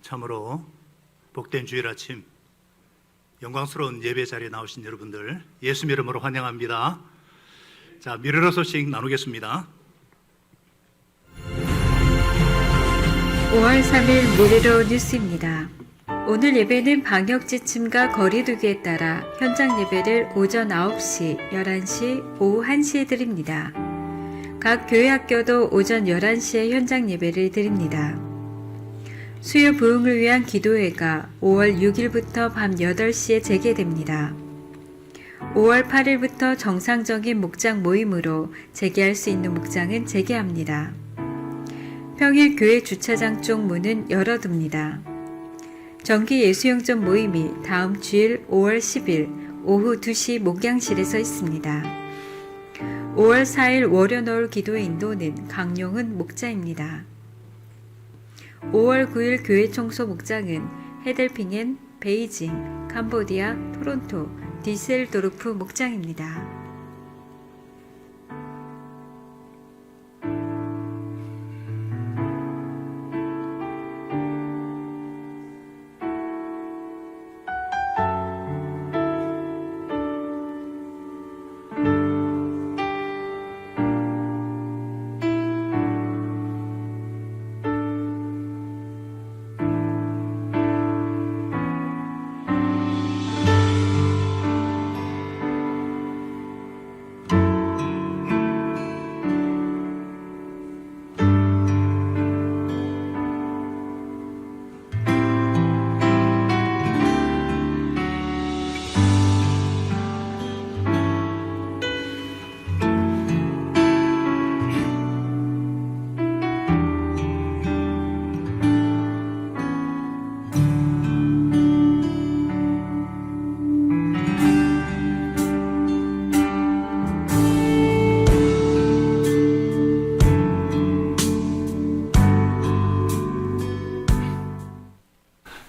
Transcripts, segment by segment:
참으로 복된 주일 아침 영광스러운 예배 자리에 나오신 여러분들 예수 이름으로 환영합니다. 자, 미래로 소식 나누겠습니다. 5월 3일 미래로 뉴스입니다. 오늘 예배는 방역 지침과 거리두기에 따라 현장 예배를 오전 9시, 11시, 오후 1시에 드립니다. 각 교회 학교도 오전 11시에 현장 예배를 드립니다. 수요 부흥을 위한 기도회가 5월 6일부터 밤 8시에 재개됩니다. 5월 8일부터 정상적인 목장 모임으로 재개할 수 있는 목장은 재개합니다. 평일 교회 주차장 쪽 문은 열어둡니다. 정기 예수영전 모임이 다음 주일 5월 10일 오후 2시 목양실에서 있습니다. 5월 4일 월요노을 기도회 인도는 강용훈 목자입니다. 5월 9일 교회 청소 목장은 헤델핑엔, 베이징, 캄보디아, 토론토, 디셀도르프 목장입니다.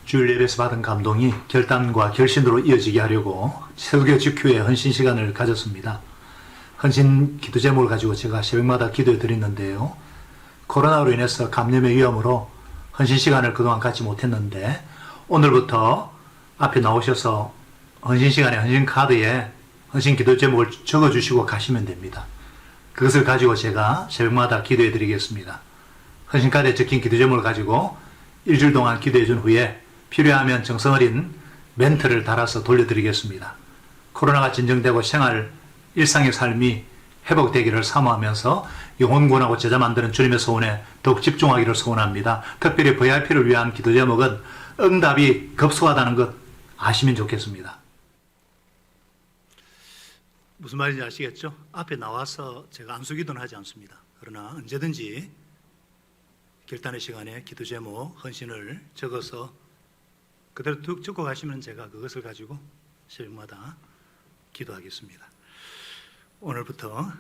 주일 예배에서 받은 감동이 결단과 결신으로 이어지게 하려고 설교 직후에 헌신 시간을 가졌습니다. 헌신 기도 제목을 가지고 제가 새벽마다 기도해 드렸는데요. 코로나로 인해서 감염의 위험으로 헌신 시간을 그동안 갖지 못했는데 오늘부터 앞에 나오셔서 헌신 시간에 헌신 카드에 헌신 기도 제목을 적어주시고 가시면 됩니다. 그것을 가지고 제가 새벽마다 기도해 드리겠습니다. 헌신 카드에 적힌 기도 제목을 가지고 일주일 동안 기도해 준 후에 필요하면 정성어린 멘트를 달아서 돌려드리겠습니다. 코로나가 진정되고 일상의 삶이 회복되기를 사모하면서 영혼구원하고 제자 만드는 주님의 소원에 더욱 집중하기를 소원합니다. 특별히 VIP를 위한 기도 제목은 응답이 급소하다는 것 아시면 좋겠습니다. 무슨 말인지 아시겠죠? 앞에 나와서 제가 안수기도는 하지 않습니다. 그러나 언제든지 결단의 시간에 기도 제목, 헌신을 적어서 그대로 툭 적고 가시면 제가 그것을 가지고 새벽마다 기도하겠습니다. 오늘부터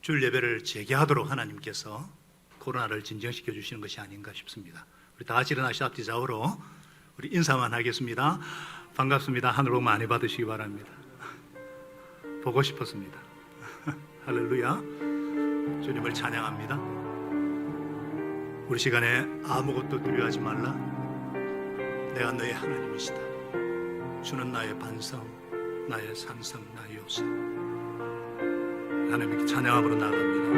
주일 예배를 재개하도록 하나님께서 코로나를 진정시켜 주시는 것이 아닌가 싶습니다. 우리 다 같이 일어나시 앞뒤 좌우로 우리 인사만 하겠습니다. 반갑습니다. 하늘 복 많이 받으시기 바랍니다. 보고 싶었습니다. 할렐루야. 주님을 찬양합니다. 우리 시간에 아무것도 두려워하지 말라. 내가 너의 하나님이시다. 주는 나의 반성, 나의 산성, 나의 요새. 하나님께 찬양함으로 나갑니다.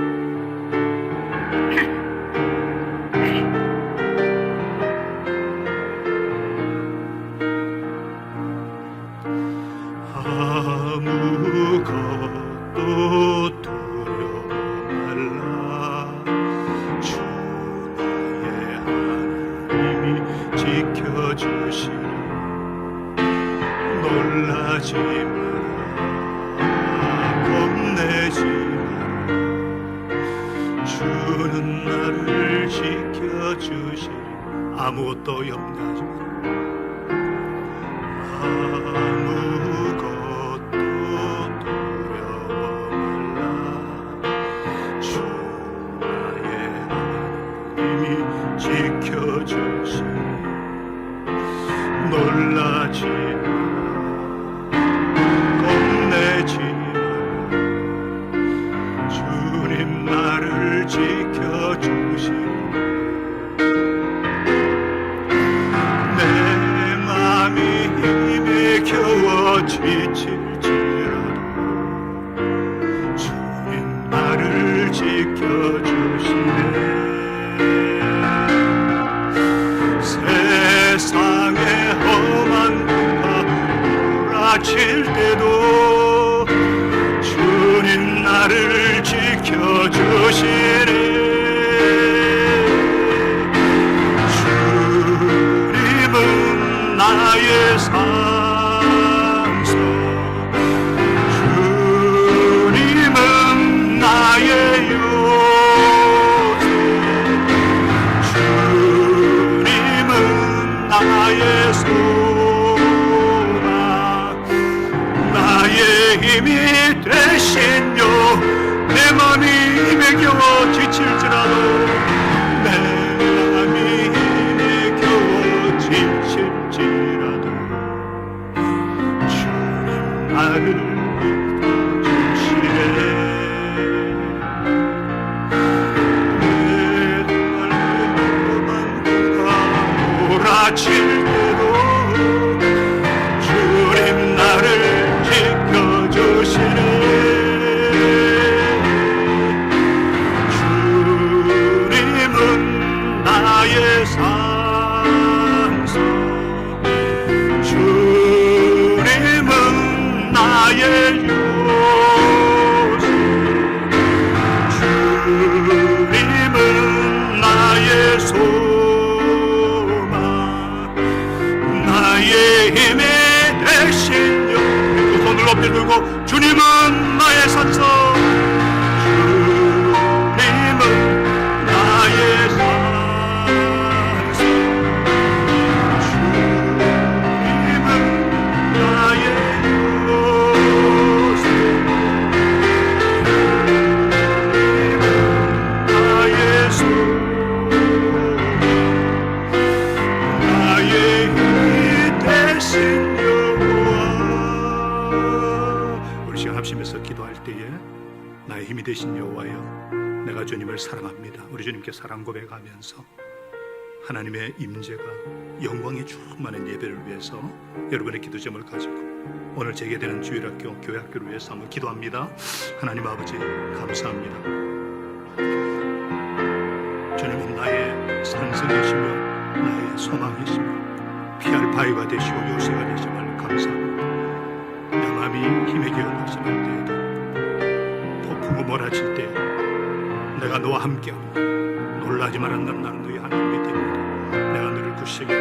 아무것도 두려워 말라. 주 나의 하나님이 지켜주시니 놀라지 마라. 겁내지 마라. 주는 나를 지켜주시니 아무것도 염려하지 마라. 아무것도 두려워 말라. 주 나의 하나님이 지켜주시니 놀라지 마라. 겁내지 마라. 주님 나를 지켜주시니 지켜주시네. 세상의 험한 풍파 몰아칠 때도 주님 나를 지켜주시네. 주님은 나의 상소, 주님은 나의 요새, 주님은 나의 소망, 나의 힘이 되시며 내 맘이 힘에 겨워 지칠지라도 내 맘이 힘에 겨워 지칠지라도 주님 나를 믿어주시네. 내 험한 풍파 몰아칠 때도 주님 나를 지켜주시네. 주님은 나의 상소, 주님은 나의 요새, 주님은 나의 소망, 나의 힘이 되시며 두 손을 높이 들고 주님은 나의 산소, 주님은 나의 산소, 주님은 나의 요새, 주님은 나의 소망, 나의 힘이 되신 여호와. 우리 시간 합심해서 기도할 때에 나의 힘이 되신 여호와여, 내가 주님을 사랑합니다. 우리 주님께 사랑 고백하면서 하나님의 임재가 영광이 충만한 예배를 위해서 여러분의 기도 제목을 가지고 오늘 재개되는 주일학교 교회학교를 위해서 한번 기도합니다. 하나님 아버지 감사합니다. 주님은 나의 산성이시며 나의 소망이시며 피할 바위가 되시고 요새가 되심을 감사합니다. 내 마음이 힘에 겨워 가시는 때에도 폭풍우 몰아칠 때 내가 너와 함께합니다. 놀라지 말았는 나는 너희 하나님이 됩니다. 내가 너를 구시하리라,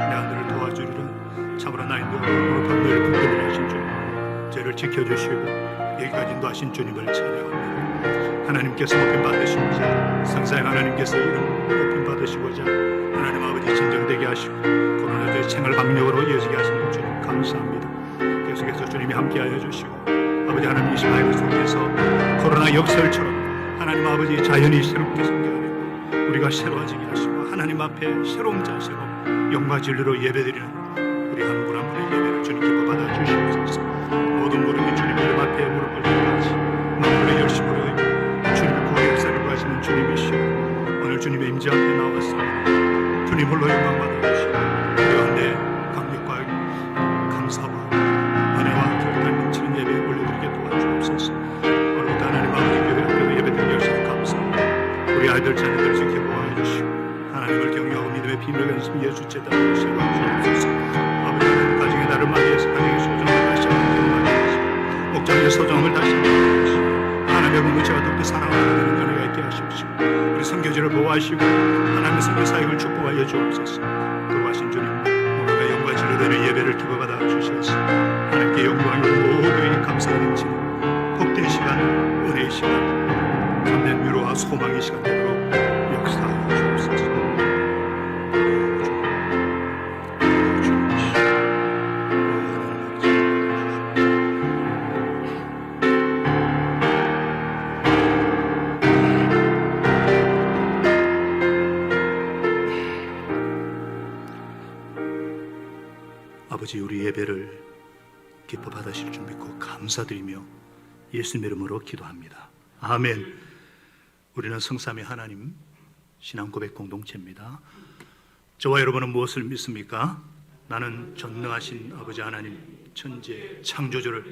내가 너를 도와주리라. 참으로 나의 너를 너를 붙들리라 하신 주님, 저를 지켜주시고 여기까지 인도하신 주님을 찬양합니다. 하나님께서 높임 받으시고자, 성사의 하나님께서 이름 높임 받으시고자 하나님 아버지 진정되게 하시고 코로나의 생활 방역으로 이어지게 하시는 주님 감사합니다. 계속해서 주님이 함께하여 주시고 아버지 하나님 이 시간을 속에서 코로나 역설처럼 하나님 아버지 자연이 새롭게 생겨나고 우리가 새로워지게 하시고 하나님 앞에 새로운 자세로 영과 진리로 예배드리는 우리 한 분 한 분의 예배를 주님께 받아 주시옵소서. 모든 무릎이 주님 이름 앞에 무릎을 꿇어야지 마음으로 열심으로 주님의 구원의 역사를 구하시는 주님이시오. 오늘 주님의 임재 앞에 나와서 주님 홀로 영광 받아주시고 우리 가운데 감격과 감사와 은혜와 결단 넘치는 예배 올려드리게 도와주옵소서. 오늘부터 하나님 아버지 교회 예배드리게 하시는 감사합니다. 우리 아이들 자녀들 지켜보아 주시고 하나님을 경외하고 믿음의 비밀을 연습 예수 제단으로 세워주옵소서. 아버지 하나님 가정의 나를 맞이해서 가정의 소정을 다시 한번 기억하시고 목장의 소정을 다시 한번 기억하시고 하나님의 공동체가 더욱더 사랑하는 은혜가 있게 하시옵시고 우리 선교지를 보호하시고 하나님의 선교 사역을 축복하여 주옵소서. 그러하신 주님 오늘의 영과 진리되는 예배를 기뻐받아 주시옵소서. 하나님께 영광이고 모두의 감사가 넘치는 복된 시간, 은혜의 시간, 참된 위로와 소망의 시간 되도록 역사하여 주옵소서. 아버지 우리 예배를 기뻐 받으실 줄 믿고 감사드리며 예수님 이름으로 기도합니다. 아멘. 우리는 성삼위 하나님 신앙 고백 공동체입니다. 저와 여러분은 무엇을 믿습니까? 나는 전능하신 아버지 하나님 천재 창조주를.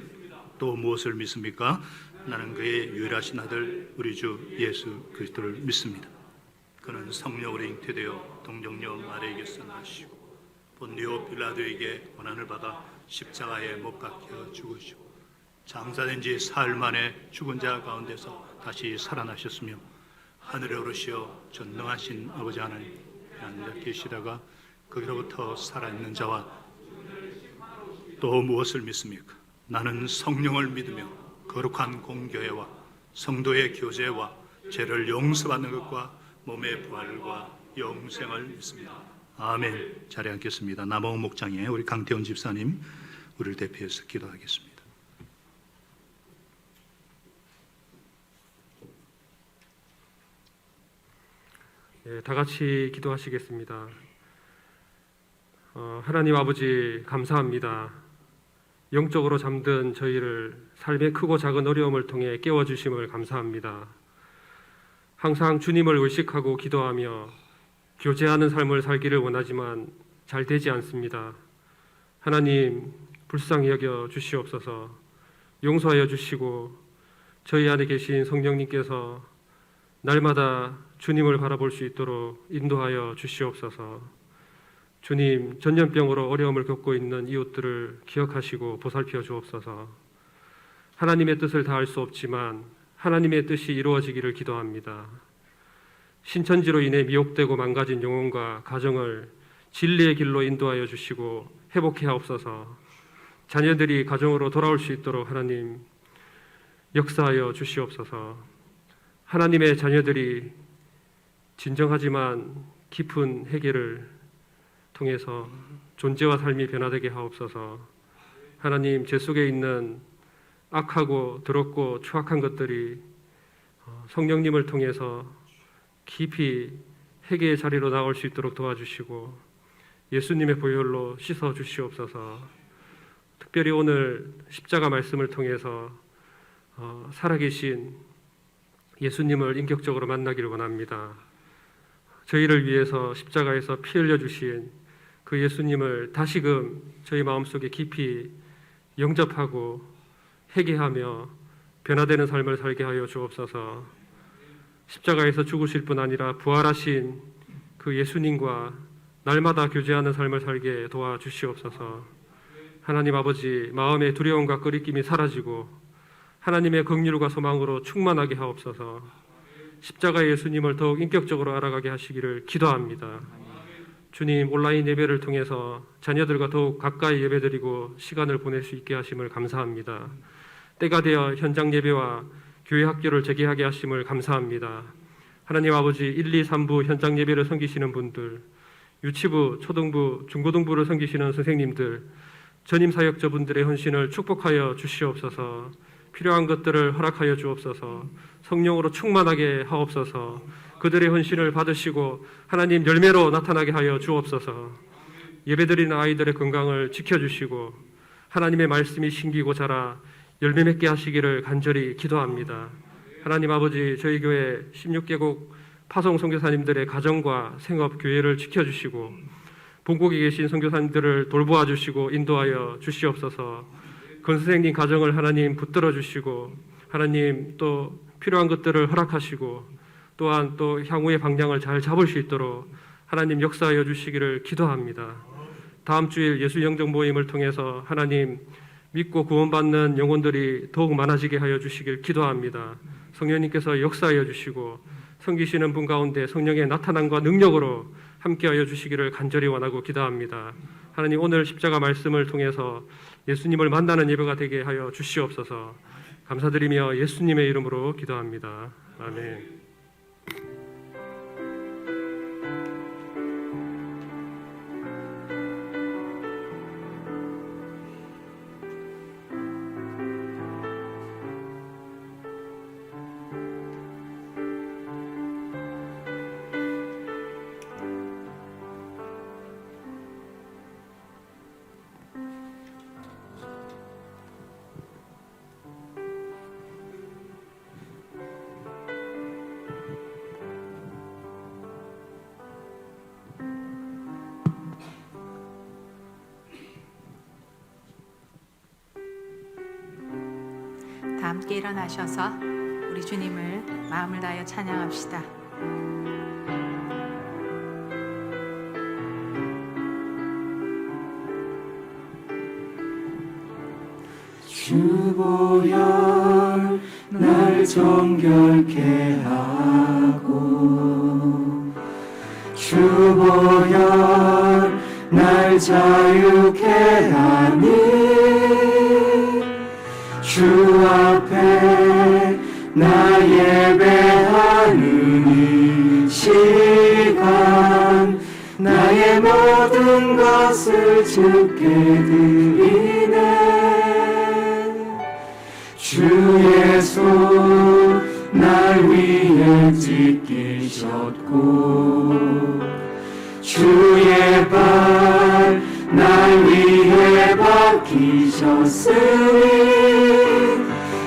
또 무엇을 믿습니까? 나는 그의 유일하신 아들 우리 주 예수 그리스도를 믿습니다. 그는 성령으로 잉태되어 동정녀 마리아에게서 나시고 본디오 빌라도에게 고난을 받아 십자가에 못 박혀 죽으시고 장사된 지 사흘 만에 죽은 자 가운데서 다시 살아나셨으며 하늘에 오르시어 전능하신 아버지 하나님 앉아 계시다가 거기로부터 살아있는 자와 또 무엇을 믿습니까? 나는 성령을 믿으며 거룩한 공교회와 성도의 교제와 죄를 용서받는 것과 몸의 부활과 영생을 믿습니다. 아멘. 자리에 앉겠습니다. 남홍 목장에 우리 강태훈 집사님 우리를 대표해서 기도하겠습니다. 다 같이 기도하시겠습니다. 하나님 아버지 감사합니다. 영적으로 잠든 저희를 삶의 크고 작은 어려움을 통해 깨워주심을 감사합니다. 항상 주님을 의식하고 기도하며 교제하는 삶을 살기를 원하지만 잘 되지 않습니다. 하나님 불쌍히 여겨 주시옵소서. 용서하여 주시고 저희 안에 계신 성령님께서 날마다 주님을 바라볼 수 있도록 인도하여 주시옵소서. 주님, 전염병으로 어려움을 겪고 있는 이웃들을 기억하시고 보살펴 주옵소서. 하나님의 뜻을 다할 수 없지만 하나님의 뜻이 이루어지기를 기도합니다. 신천지로 인해 미혹되고 망가진 영혼과 가정을 진리의 길로 인도하여 주시고 회복해 하옵소서. 자녀들이 가정으로 돌아올 수 있도록 하나님 역사하여 주시옵소서. 하나님의 자녀들이 진정하지만 깊은 회개를 통해서 존재와 삶이 변화되게 하옵소서. 하나님, 제 속에 있는 악하고 더럽고 추악한 것들이 성령님을 통해서 깊이 회개의 자리로 나올 수 있도록 도와주시고 예수님의 보혈로 씻어 주시옵소서. 특별히 오늘 십자가 말씀을 통해서 살아계신 예수님을 인격적으로 만나기를 원합니다. 저희를 위해서 십자가에서 피 흘려주신 그 예수님을 다시금 저희 마음속에 깊이 영접하고 회개하며 변화되는 삶을 살게 하여 주옵소서. 십자가에서 죽으실 뿐 아니라 부활하신 그 예수님과 날마다 교제하는 삶을 살게 도와주시옵소서. 하나님 아버지, 마음의 두려움과 꺼리낌이 사라지고 하나님의 긍휼과 소망으로 충만하게 하옵소서. 십자가의 예수님을 더욱 인격적으로 알아가게 하시기를 기도합니다. 주님, 온라인 예배를 통해서 자녀들과 더욱 가까이 예배드리고 시간을 보낼 수 있게 하심을 감사합니다. 때가 되어 현장 예배와 교회 학교를 재개하게 하심을 감사합니다. 하나님 아버지, 1, 2, 3부 현장 예배를 섬기시는 분들, 유치부, 초등부, 중고등부를 섬기시는 선생님들, 전임 사역자분들의 헌신을 축복하여 주시옵소서. 필요한 것들을 허락하여 주옵소서. 성령으로 충만하게 하옵소서. 그들의 헌신을 받으시고 하나님 열매로 나타나게 하여 주옵소서. 예배드리는 아이들의 건강을 지켜주시고 하나님의 말씀이 심기고 자라 열매 맺게 하시기를 간절히 기도합니다. 하나님 아버지, 저희 교회 16개국 파송 선교사님들의 가정과 생업 교회를 지켜주시고 본국에 계신 선교사님들을 돌보아 주시고 인도하여 주시옵소서. 권 선생님 가정을 하나님 붙들어 주시고 하나님 또 필요한 것들을 허락하시고 또한 또 향후의 방향을 잘 잡을 수 있도록 하나님 역사하여 주시기를 기도합니다. 다음 주일 예수 영적 모임을 통해서 하나님 믿고 구원받는 영혼들이 더욱 많아지게 하여 주시길 기도합니다. 성령님께서 역사하여 주시고 섬기시는 분 가운데 성령의 나타남과 능력으로 함께하여 주시기를 간절히 원하고 기도합니다. 하나님, 오늘 십자가 말씀을 통해서 예수님을 만나는 예배가 되게 하여 주시옵소서. 감사드리며 예수님의 이름으로 기도합니다. 아멘. 다 함께 일어나셔서 우리 주님을 마음을 다하여 찬양합시다. 주보혈 날 정결케 하고 주보혈 날 자유케 하니 주 앞에 나 예배하는 이 시간 나의 모든 것을 주께 드리네. 주 예수 날 위해 찢기셨고 주의 발 날 위해 박히셨으니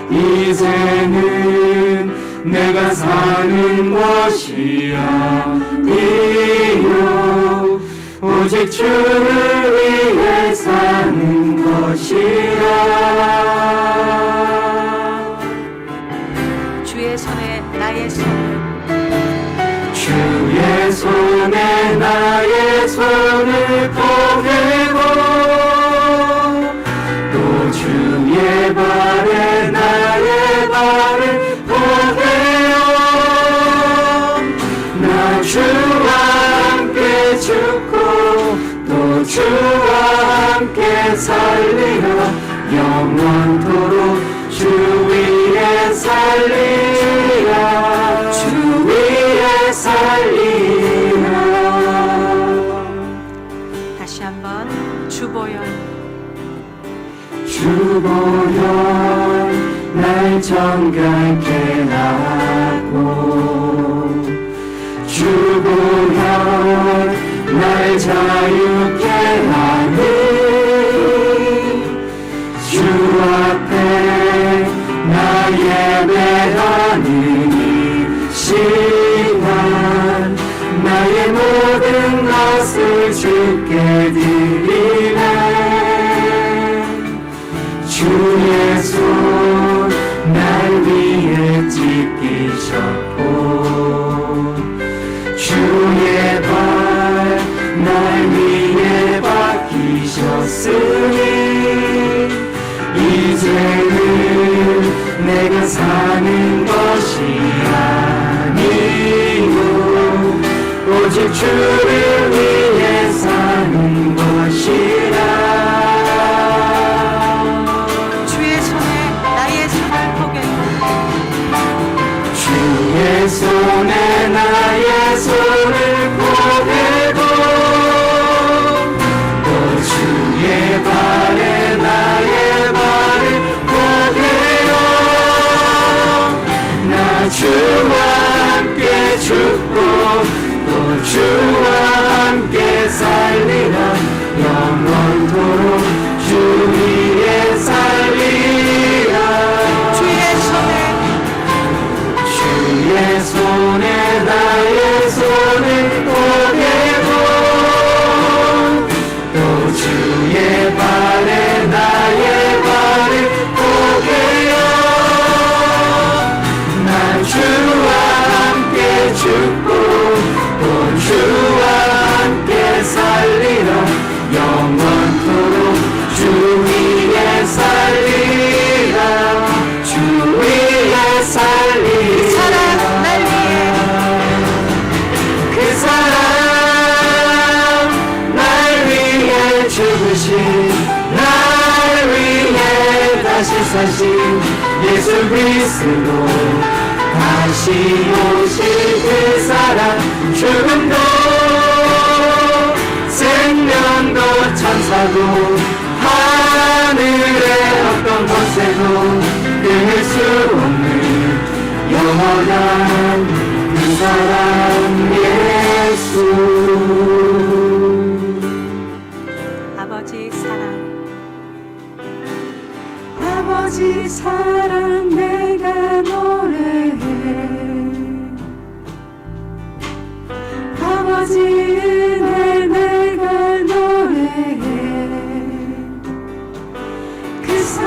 이제는 내가 사는 것이 아니요 오직 주를 위해 사는 것이라. 주의 손에 나의 손을 주의 손에 나의 손을 보내고 또 주의 발에 나의 발을 보내어 나 주와 함께 죽고 또 주와 함께 살리라. 영원토록 주 위에 살리라. 주 위에 살리라. 다시 한번 주보혈 주보혈 날 정결케 하고 주보혈 날 자유케 하니 주 앞에 나 예배하는 이 시간 나의 모든 것을 주께 드리네. 주 예수 날 위해 찢기셨고 주의 발 날 위해 박히셨으니 이제는 내가 사는 것이 아니요 오직 주를 위해 사는 것이라. 주의 손에 나의 손을 포개고 주의 손에 나의 손을 포개고 또 주의 발에 나의 발을 포개어 나 주와 함께 죽고 또 주와 함께 살리라. 영원토록 주 위에 살리라. 주의 손에 주의 손에 나의 손을 포개고 또 주의 발에 나의 발을 포개어 나 주와 함께 죽고 또 주와 함께 살리라. 영원토록 주 위에 살리라. 주 위에 살리라. 사랑 날 위해 그 사랑 날 위해 죽으신 날 위해 다시 사신 예수 그리스도 다시 오실 그 사랑 죽음도 생명도 천사도 하늘의 어떤 곳에도 끊을 수 없는 영원한 그 사랑 예수. 아버지 사랑 아버지 사랑 내가 노래해 아버지 은혜 내가 노래해 그 사랑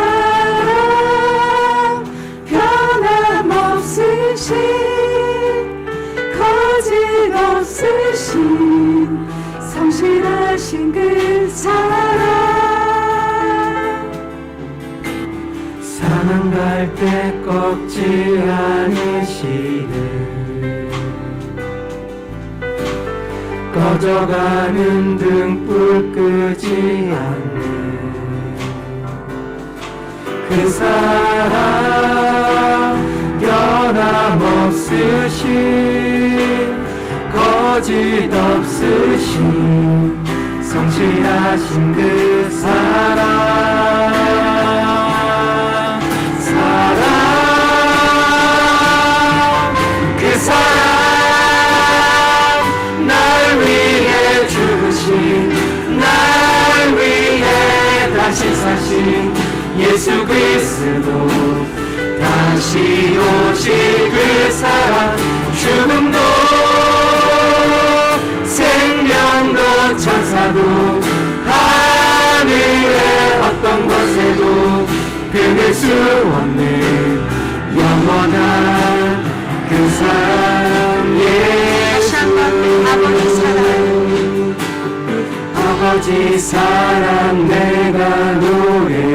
없으신 성실하신 그 사랑 사랑 갈 때 꺾지 않으시네 꺼져가는 등불 끄지 않네 그 사랑 변함없으신 거짓 없으신 성실하신 그 사랑 그 사랑 날 위해 죽으신 날 위해 다시 사신 예수 그리스도 다시 오실 그 사랑 죽음도 생명도 천사도 하늘의 어떤 곳에도 끊을 수 없는 영원한 그 사랑 다시 한번 아버지 사랑 아버지 사랑 내가 노래해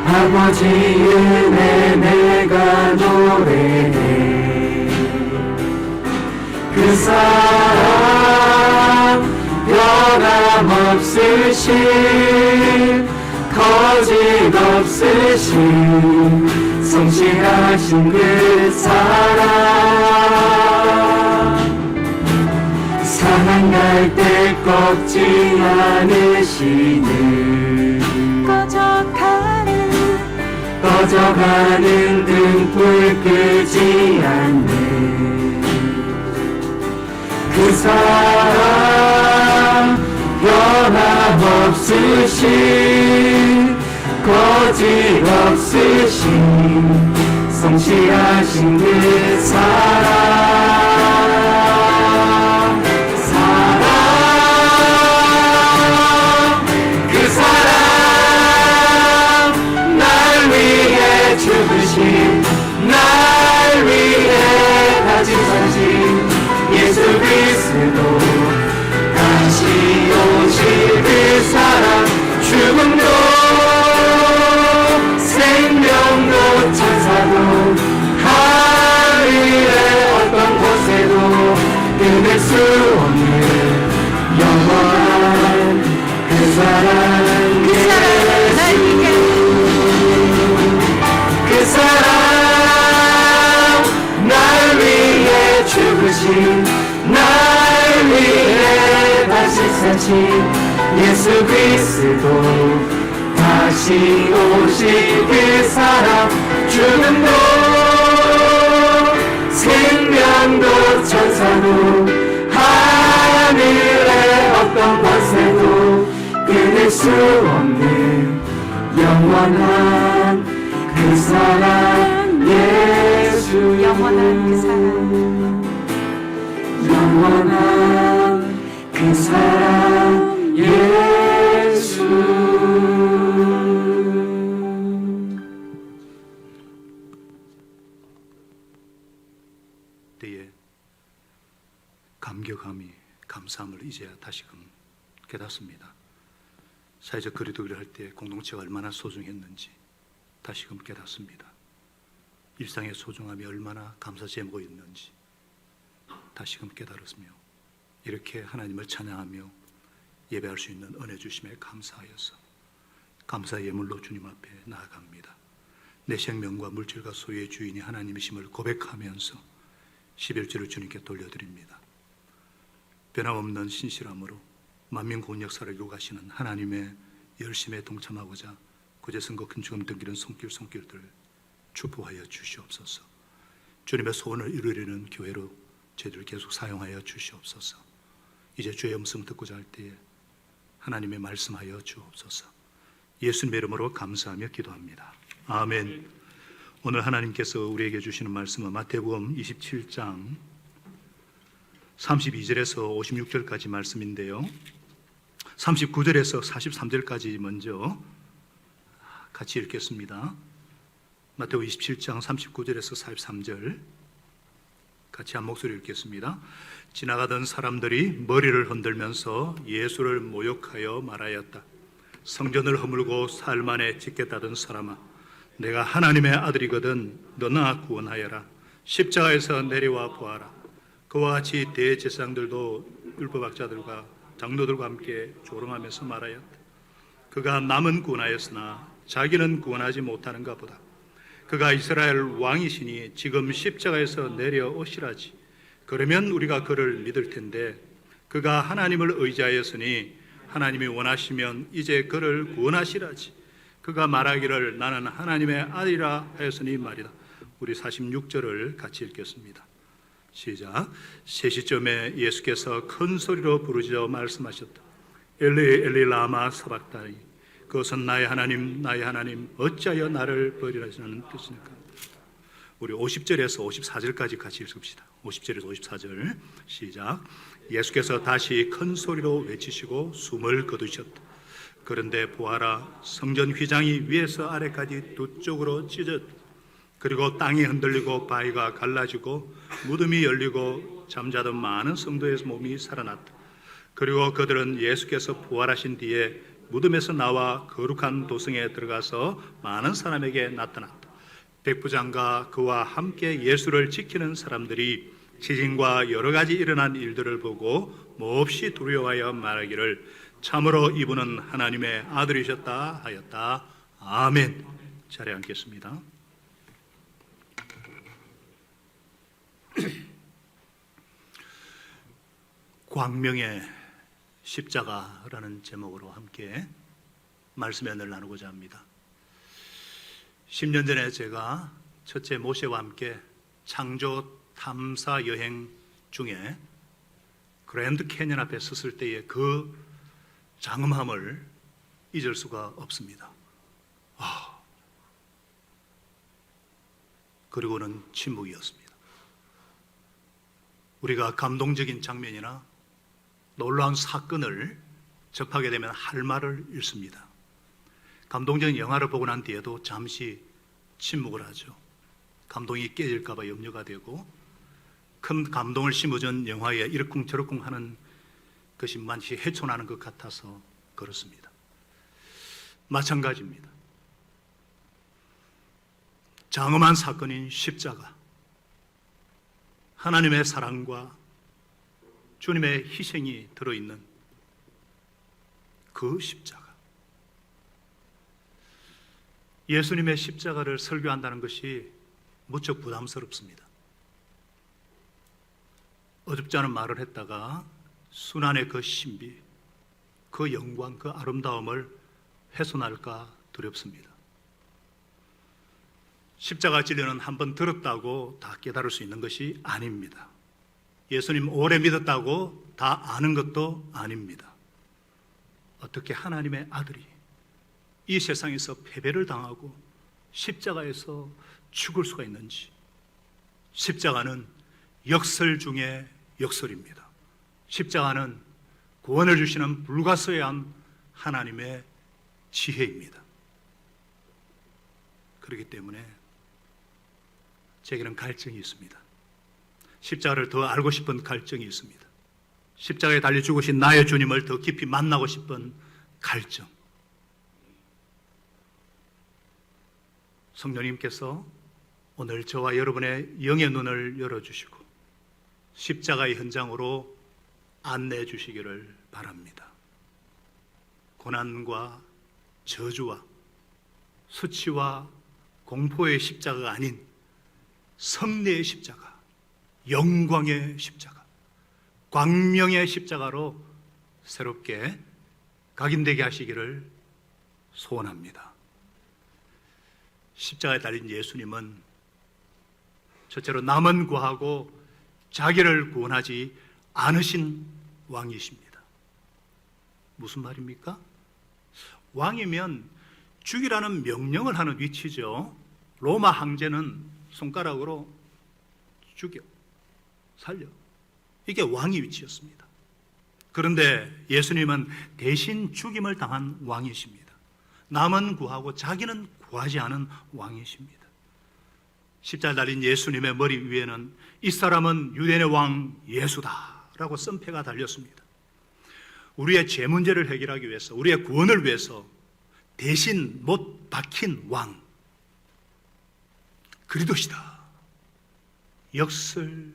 아버지 은혜 내가 노래해 그 사랑 변함없으신 거짓 없으신 성실하신 그 사랑 사랑할 때 꺾지 않으시는 꺼져가는 등불 끄지 않는 그 사랑 변함없으신 거짓 없으신 성실하신 그 사랑 그 사랑 날 위해 죽으신 날 위해 다시 사신 예수 그리스도 다시 오실 그 사랑 죽음도 생명도 천사도 하늘의 어떤 곳에도 끊을 수 없는 영원한 그 사랑 날 위해 그 사랑 날 위해 죽으신 날 위해 다시 사신 예수 그리스도 다시 오실 그 사랑 죽음도 생명도 천사도 하늘의 어떤 권세도 끊을 수 없는 영원한 그 사랑 예수 영원한 그 사랑 영원한 그 사랑 예수 때에 감격함이 감사함을 이제야 다시금 깨닫습니다. 사회적 거리두기를 할 때 공동체가 얼마나 소중했는지 다시금 깨닫습니다. 일상의 소중함이 얼마나 감사 제목이었는지 다시금 깨달았으며 이렇게 하나님을 찬양하며 예배할 수 있는 은혜 주심에 감사하여서 감사의 예물로 주님 앞에 나아갑니다. 내 생명과 물질과 소유의 주인이 하나님이심을 고백하면서 11조를 주님께 돌려드립니다. 변함없는 신실함으로 만민구원 역사를 이루가시는 하나님의 열심에 동참하고자 구제선거 근축금 등기는 손길들 축복하여 주시옵소서. 주님의 소원을 이루려는 교회로 저희들을 계속 사용하여 주시옵소서. 이제 주의 음성 듣고자 할 때에 하나님의 말씀하여 주옵소서. 예수님의 이름으로 감사하며 기도합니다. 아멘. 오늘 하나님께서 우리에게 주시는 말씀은 마태복음 27장 32절에서 56절까지 말씀인데요. 39절에서 43절까지 먼저 같이 읽겠습니다. 마태복음 27장 39절에서 43절 같이 한 목소리 읽겠습니다. 지나가던 사람들이 머리를 흔들면서 예수를 모욕하여 말하였다. 성전을 허물고 살 만에 짓겠다던 사람아, 내가 하나님의 아들이거든 너나 구원하여라. 십자가에서 내려와 보아라. 그와 같이 대제사장들도 율법학자들과 장로들과 함께 조롱하면서 말하였다. 그가 남은 구원하였으나 자기는 구원하지 못하는가 보다. 그가 이스라엘 왕이시니 지금 십자가에서 내려오시라지. 그러면 우리가 그를 믿을 텐데 그가 하나님을 의지하였으니 하나님이 원하시면 이제 그를 구원하시라지. 그가 말하기를 나는 하나님의 아들이라 하였으니 말이다. 우리 46절을 같이 읽겠습니다. 시작. 3시쯤에 예수께서 큰 소리로 부르짖어 말씀하셨다. 엘리 엘리 라마 사박다니, 그것은 나의 하나님 나의 하나님 어찌하여 나를 버리라시는 뜻이니까. 우리 50절에서 54절까지 같이 읽읍시다. 50절에서 54절 시작. 예수께서 다시 큰 소리로 외치시고 숨을 거두셨다. 그런데 보아라, 성전 휘장이 위에서 아래까지 두 쪽으로 찢어졌다. 그리고 땅이 흔들리고 바위가 갈라지고 무덤이 열리고 잠자던 많은 성도의 몸이 살아났다. 그리고 그들은 예수께서 부활하신 뒤에 무덤에서 나와 거룩한 도성에 들어가서 많은 사람에게 나타났다. 백부장과 그와 함께 예수를 지키는 사람들이 지진과 여러 가지 일어난 일들을 보고 몹시 두려워하여 말하기를 참으로 이분은 하나님의 아들이셨다 하였다. 아멘. 자리에 앉겠습니다. 광명의 십자가라는 제목으로 함께 말씀의 연을 나누고자 합니다. 10년 전에 제가 첫째 모세와 함께 창조 탐사 여행 중에 그랜드 캐년 앞에 섰을 때의 그 장엄함을 잊을 수가 없습니다. 그리고는 침묵이었습니다. 우리가 감동적인 장면이나 놀라운 사건을 접하게 되면 할 말을 잃습니다. 감동적인 영화를 보고 난 뒤에도 잠시 침묵을 하죠. 감동이 깨질까 봐 염려가 되고 큰 감동을 심어준 영화에 이러쿵저러쿵 하는 것이 만시 헤쳐나는 것 같아서 그렇습니다. 마찬가지입니다. 장엄한 사건인 십자가, 하나님의 사랑과 주님의 희생이 들어있는 그 십자가, 예수님의 십자가를 설교한다는 것이 무척 부담스럽습니다. 어줍지 않은 말을 했다가 순환의 그 신비, 그 영광, 그 아름다움을 훼손할까 두렵습니다. 십자가 진리는 한번 들었다고 다 깨달을 수 있는 것이 아닙니다. 예수님 오래 믿었다고 다 아는 것도 아닙니다. 어떻게 하나님의 아들이 이 세상에서 패배를 당하고 십자가에서 죽을 수가 있는지. 십자가는 역설 중에 역설입니다. 십자가는 구원을 주시는 불가서야한 하나님의 지혜입니다. 그렇기 때문에 제게는 갈증이 있습니다. 십자가를 더 알고 싶은 갈증이 있습니다. 십자가에 달려 죽으신 나의 주님을 더 깊이 만나고 싶은 갈증. 성령님께서 오늘 저와 여러분의 영의 눈을 열어주시고 십자가의 현장으로 안내해 주시기를 바랍니다. 고난과 저주와 수치와 공포의 십자가가 아닌 승리의 십자가, 영광의 십자가, 광명의 십자가로 새롭게 각인되게 하시기를 소원합니다. 십자가에 달린 예수님은 첫째로 남은 구하고 자기를 구원하지 않으신 왕이십니다. 무슨 말입니까? 왕이면 죽이라는 명령을 하는 위치죠. 로마 황제는 손가락으로 죽여, 살려. 이게 왕의 위치였습니다. 그런데 예수님은 대신 죽임을 당한 왕이십니다. 남은 구하고 자기는 구하지 않은 왕이십니다. 십자가 달린 예수님의 머리 위에는 이 사람은 유대인의 왕 예수다라고 썸패가 달렸습니다. 우리의 죄 문제를 해결하기 위해서, 우리의 구원을 위해서 대신 못 박힌 왕 그리스도시다. 역설입니다.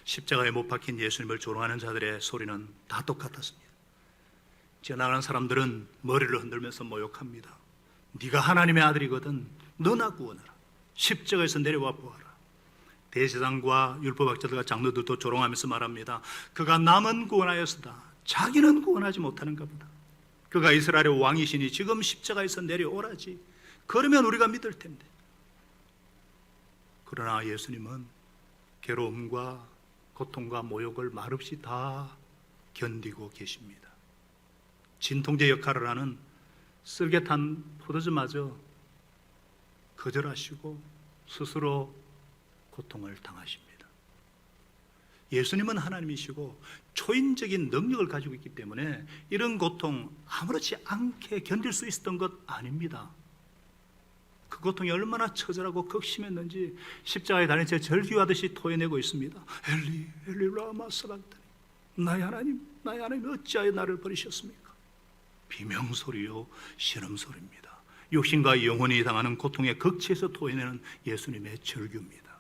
십자가에 못 박힌 예수님을 조롱하는 자들의 소리는 다 똑같았습니다. 지나가는 사람들은 머리를 흔들면서 모욕합니다. 네가 하나님의 아들이거든 너나 구원하라. 십자가에서 내려와 보아라. 대제사장과 율법학자들과 장로들도 조롱하면서 말합니다. 그가 남은 구원하였으나 자기는 구원하지 못하는가 보다. 그가 이스라엘의 왕이시니 지금 십자가에서 내려오라지. 그러면 우리가 믿을 텐데. 그러나 예수님은 괴로움과 고통과 모욕을 말없이 다 견디고 계십니다. 진통제 역할을 하는 쓸개탄 포도주마저 거절하시고 스스로 고통을 당하십니다. 예수님은 하나님이시고 초인적인 능력을 가지고 있기 때문에 이런 고통 아무렇지 않게 견딜 수 있었던 것 아닙니다. 그 고통이 얼마나 처절하고 극심했는지 십자가에 달린 채 절규하듯이 토해내고 있습니다. 엘리 엘리 라마 사박다니, 나의 하나님 어찌하여 나를 버리셨습니까? 비명소리요 신음소리입니다. 육신과 영혼이 당하는 고통의 극치에서 토해내는 예수님의 절규입니다.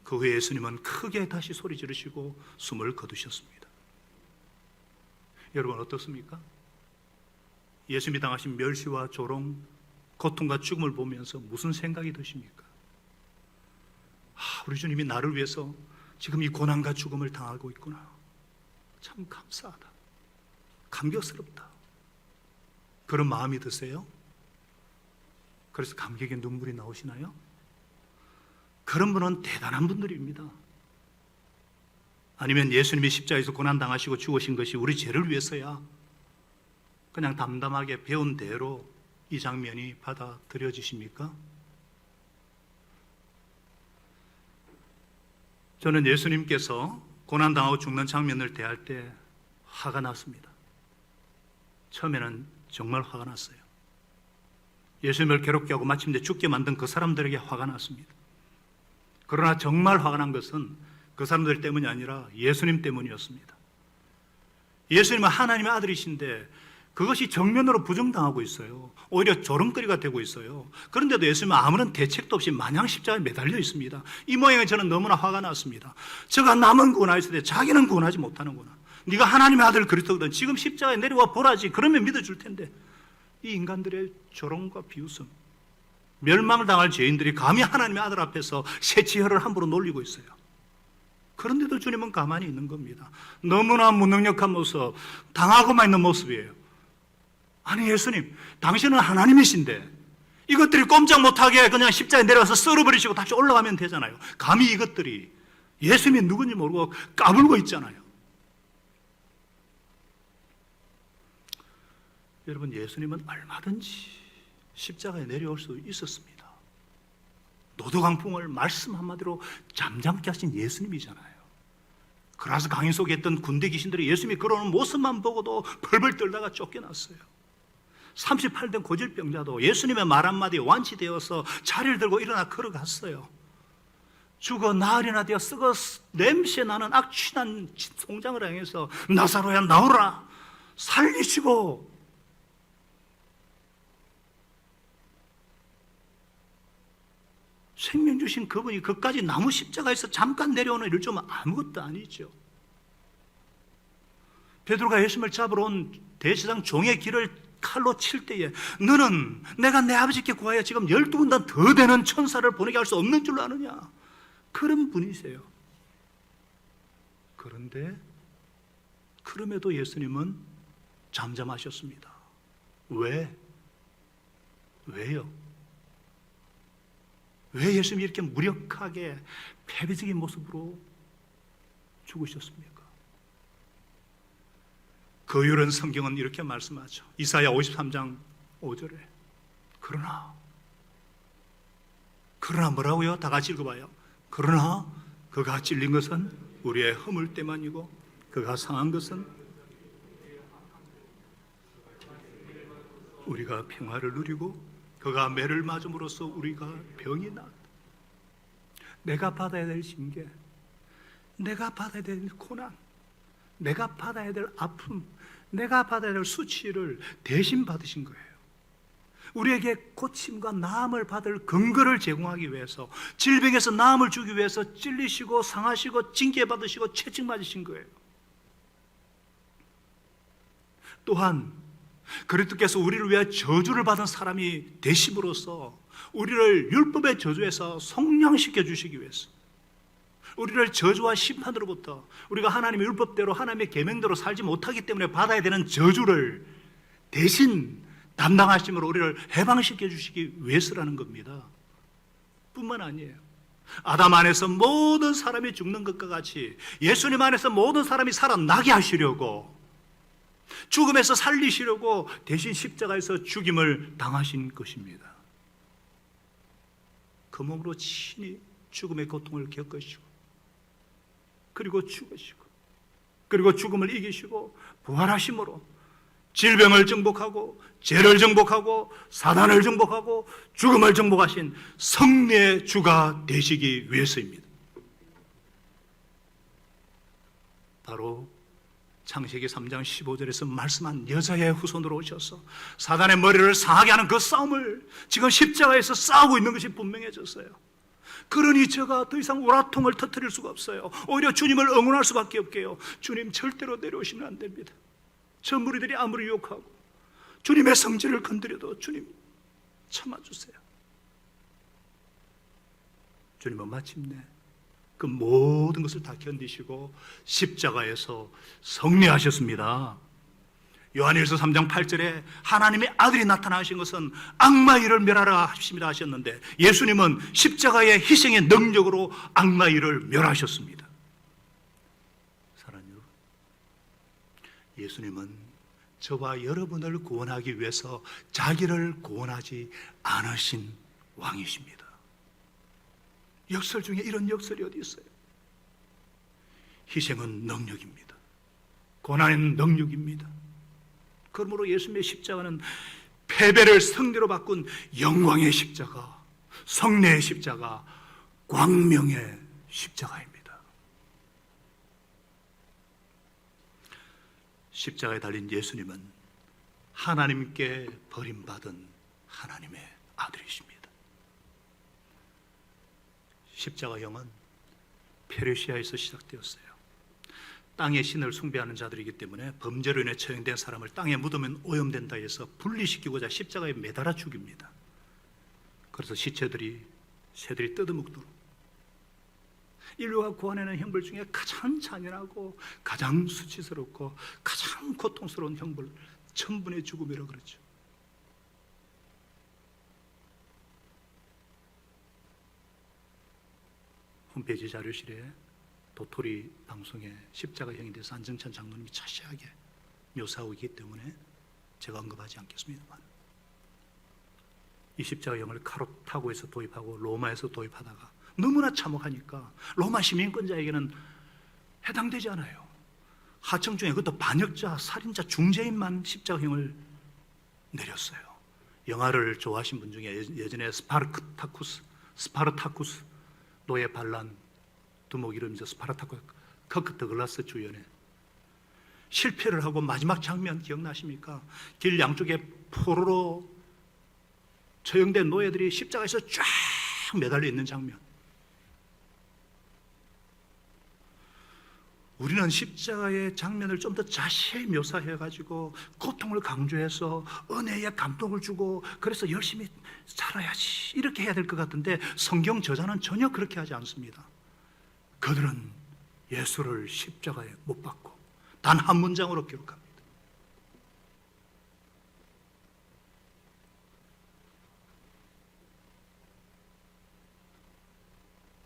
그 후에 예수님은 크게 다시 소리 지르시고 숨을 거두셨습니다. 여러분 어떻습니까? 예수님이 당하신 멸시와 조롱, 고통과 죽음을 보면서 무슨 생각이 드십니까? 우리 주님이 나를 위해서 지금 이 고난과 죽음을 당하고 있구나. 참 감사하다. 감격스럽다. 그런 마음이 드세요? 그래서 감격의 눈물이 나오시나요? 그런 분은 대단한 분들입니다. 아니면 예수님이 십자가에서 고난당하시고 죽으신 것이 우리 죄를 위해서야 그냥 담담하게 배운 대로 이 장면이 받아들여지십니까? 저는 예수님께서 고난당하고 죽는 장면을 대할 때 화가 났습니다. 처음에는 정말 화가 났어요. 예수님을 괴롭게 하고 마침내 죽게 만든 그 사람들에게 화가 났습니다. 그러나 정말 화가 난 것은 그 사람들 때문이 아니라 예수님 때문이었습니다. 예수님은 하나님의 아들이신데 그것이 정면으로 부정당하고 있어요. 오히려 조롱거리가 되고 있어요. 그런데도 예수님은 아무런 대책도 없이 마냥 십자가에 매달려 있습니다. 이 모양에 저는 너무나 화가 났습니다. 저가 남은 구원하였을 때 자기는 구원하지 못하는구나. 네가 하나님의 아들 그리스도거든 지금 십자가에 내려와 보라지. 그러면 믿어줄 텐데. 이 인간들의 조롱과 비웃음, 멸망을 당할 죄인들이 감히 하나님의 아들 앞에서 새치혈을 함부로 놀리고 있어요. 그런데도 주님은 가만히 있는 겁니다. 너무나 무능력한 모습, 당하고만 있는 모습이에요. 아니 예수님, 당신은 하나님이신데 이것들이 꼼짝 못하게 그냥 십자가에 내려가서 썰어버리시고 다시 올라가면 되잖아요. 감히 이것들이 예수님이 누군지 모르고 까불고 있잖아요. 여러분, 예수님은 얼마든지 십자가에 내려올 수 있었습니다. 노도강풍을 말씀 한마디로 잠잠케 하신 예수님이잖아요. 그라스 강인 속에 있던 군대 귀신들이 예수님이 걸어오는 모습만 보고도 벌벌 떨다가 쫓겨났어요. 38된 고질병자도 예수님의 말 한마디에 완치되어서 자리를 들고 일어나 걸어갔어요. 죽어 나흘이나 되어 썩어 냄새 나는 악취난 송장을 향해서 나사로야 나오라, 살리시고 생명 주신 그분이 그까지 나무 십자가에서 잠깐 내려오는 일 좀 아무것도 아니죠. 베드로가 예수님을 잡으러 온 대제사장 종의 길을 칼로 칠 때에 너는 내가 내 아버지께 구하여 지금 12군단 더 되는 천사를 보내게 할 수 없는 줄 아느냐. 그런 분이세요. 그런데 그럼에도 예수님은 잠잠하셨습니다. 왜요? 왜 예수님이 이렇게 무력하게 패배적인 모습으로 죽으셨습니까? 그 이유는 성경은 이렇게 말씀하죠. 이사야 53장 5절에 그러나 뭐라고요? 다 같이 읽어봐요. 그러나 그가 찔린 것은 우리의 허물 때만이고 그가 상한 것은 우리가 평화를 누리고 그가 매를 맞음으로써 우리가 병이 났다. 내가 받아야 될 징계, 내가 받아야 될 고난, 내가 받아야 될 아픔, 내가 받아야 될 수치를 대신 받으신 거예요. 우리에게 고침과 나음을 받을 근거를 제공하기 위해서, 질병에서 나음을 주기 위해서 찔리시고 상하시고 징계받으시고 채찍 맞으신 거예요. 또한 그리스도께서 우리를 위해 저주를 받은 사람이 되심으로써 우리를 율법의 저주에서 속량시켜 주시기 위해서, 우리를 저주와 심판으로부터, 우리가 하나님의 율법대로 하나님의 계명대로 살지 못하기 때문에 받아야 되는 저주를 대신 담당하심으로 우리를 해방시켜 주시기 위해서라는 겁니다. 뿐만 아니에요. 아담 안에서 모든 사람이 죽는 것과 같이 예수님 안에서 모든 사람이 살아나게 하시려고, 죽음에서 살리시려고 대신 십자가에서 죽임을 당하신 것입니다. 그 몸으로 친히 죽음의 고통을 겪으시고, 그리고 죽으시고, 그리고 죽음을 이기시고 부활하심으로 질병을 정복하고 죄를 정복하고 사단을 정복하고 죽음을 정복하신 승리의 주가 되시기 위해서입니다. 바로 창세기 3장 15절에서 말씀한 여자의 후손으로 오셔서 사단의 머리를 상하게 하는 그 싸움을 지금 십자가에서 싸우고 있는 것이 분명해졌어요. 그러니 제가 더 이상 우라통을 터뜨릴 수가 없어요. 오히려 주님을 응원할 수밖에 없게요. 주님 절대로 내려오시면 안 됩니다. 저 무리들이 아무리 욕하고 주님의 성질을 건드려도 주님 참아주세요. 주님은 마침내 그 모든 것을 다 견디시고 십자가에서 승리하셨습니다. 요한일서 3장 8절에 하나님의 아들이 나타나신 것은 악마의 일을 멸하라 하십니다 하셨는데, 예수님은 십자가의 희생의 능력으로 악마의 일을 멸하셨습니다. 사랑하는 여러분, 예수님은 저와 여러분을 구원하기 위해서 자기를 구원하지 않으신 왕이십니다. 역설 중에 이런 역설이 어디 있어요? 희생은 능력입니다. 고난은 능력입니다. 그러므로 예수님의 십자가는 패배를 승리로 바꾼 영광의 십자가, 성례의 십자가, 광명의 십자가입니다. 십자가에 달린 예수님은 하나님께 버림받은 하나님의 아들이십니다. 십자가형은 페르시아에서 시작되었어요. 땅의 신을 숭배하는 자들이기 때문에 범죄로 인해 처형된 사람을 땅에 묻으면 오염된다 해서 분리시키고자 십자가에 매달아 죽입니다. 그래서 새들이 뜯어먹도록, 인류가 구원하는 형벌 중에 가장 잔인하고 가장 수치스럽고 가장 고통스러운 형벌, 천분의 죽음이라고 그러죠. 홈페이지 자료실에 도토리 방송에 십자가형에 대해서 안정찬 장로님이 자세하게 묘사하고 있기 때문에 제가 언급하지 않겠습니다만, 이 십자가형을 카르타고에서 도입하고 로마에서 도입하다가 너무나 참혹하니까 로마 시민권자에게는 해당되지 않아요. 하청 중에 그것도 반역자, 살인자, 중재인만 십자가형을 내렸어요. 영화를 좋아하신 분 중에 예전에 스파르타쿠스 노예 반란, 두목 이름이죠. 스파르타쿠스, 커크 더글라스 주연의 실패를 하고 마지막 장면 기억나십니까? 길 양쪽에 포로로 처형된 노예들이 십자가에서 쫙 매달려 있는 장면. 우리는 십자가의 장면을 좀 더 자세히 묘사해가지고 고통을 강조해서 은혜에 감동을 주고 그래서 열심히 살아야지 이렇게 해야 될 것 같은데, 성경 저자는 전혀 그렇게 하지 않습니다. 그들은 예수를 십자가에 못 박고 단 한 문장으로 기록합니다.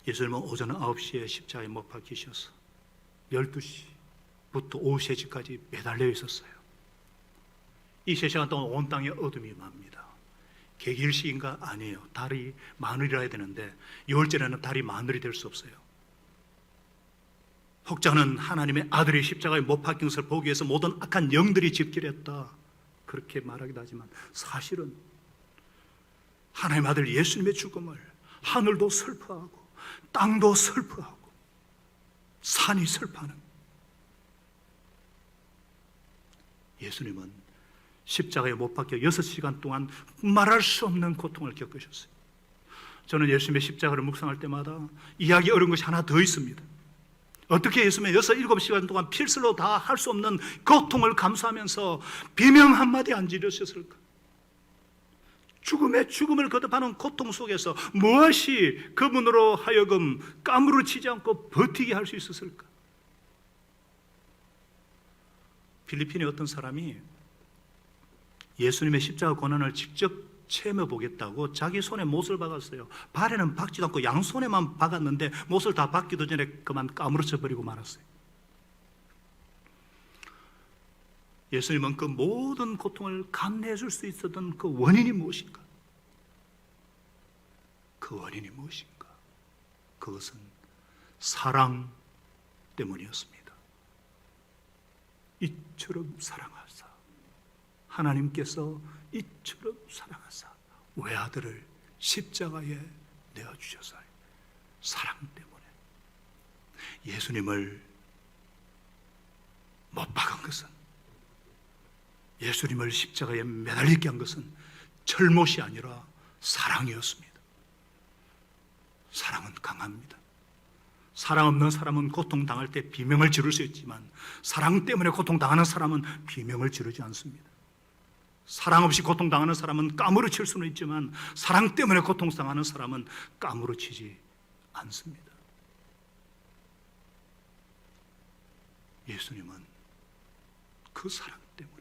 예수님은 오전 9시에 십자가에 못 박히셔서 12시부터 오후 3시까지 매달려 있었어요. 이 3시간 동안 온 땅에 어둠이 맙니다. 개길식인가? 아니에요. 달이 마늘이라 해야 되는데 6월절에는 달이 마늘이 될 수 없어요. 혹자는 하나님의 아들이 십자가에 못 박힌 것을 보기 위해서 모든 악한 영들이 집결했다, 그렇게 말하기도 하지만 사실은 하나님 아들 예수님의 죽음을 하늘도 슬퍼하고 땅도 슬퍼하고 산이 슬퍼하는, 예수님은 십자가에 못 박혀 6시간 동안 말할 수 없는 고통을 겪으셨어요. 저는 예수님의 십자가를 묵상할 때마다 이야기 어려운 것이 하나 더 있습니다. 어떻게 예수님의 6, 7시간 동안 필슬로 다 할 수 없는 고통을 감수하면서 비명 한마디 안 지르셨을까? 죽음을 거듭하는 고통 속에서 무엇이 그분으로 하여금 까무러치지 않고 버티게 할 수 있었을까? 필리핀의 어떤 사람이 예수님의 십자가 고난을 직접 체험해 보겠다고 자기 손에 못을 박았어요. 발에는 박지도 않고 양손에만 박았는데 못을 다 박기도 전에 그만 까무러쳐 버리고 말았어요. 예수님은 그 모든 고통을 감내해 줄 수 있었던 그 원인이 무엇인가? 그 원인이 무엇인가? 그것은 사랑 때문이었습니다. 이처럼 사랑하사, 하나님께서 이처럼 사랑하사 외아들을 십자가에 내어주셨어요. 사랑 때문에. 예수님을 못 박은 것은, 예수님을 십자가에 매달리게 한 것은 절못이 아니라 사랑이었습니다. 사랑은 강합니다. 사랑 없는 사람은 고통당할 때 비명을 지를 수 있지만 사랑 때문에 고통당하는 사람은 비명을 지르지 않습니다. 사랑 없이 고통당하는 사람은 까무러칠 수는 있지만 사랑 때문에 고통당하는 사람은 까무러치지 않습니다. 예수님은 그 사랑 때문에.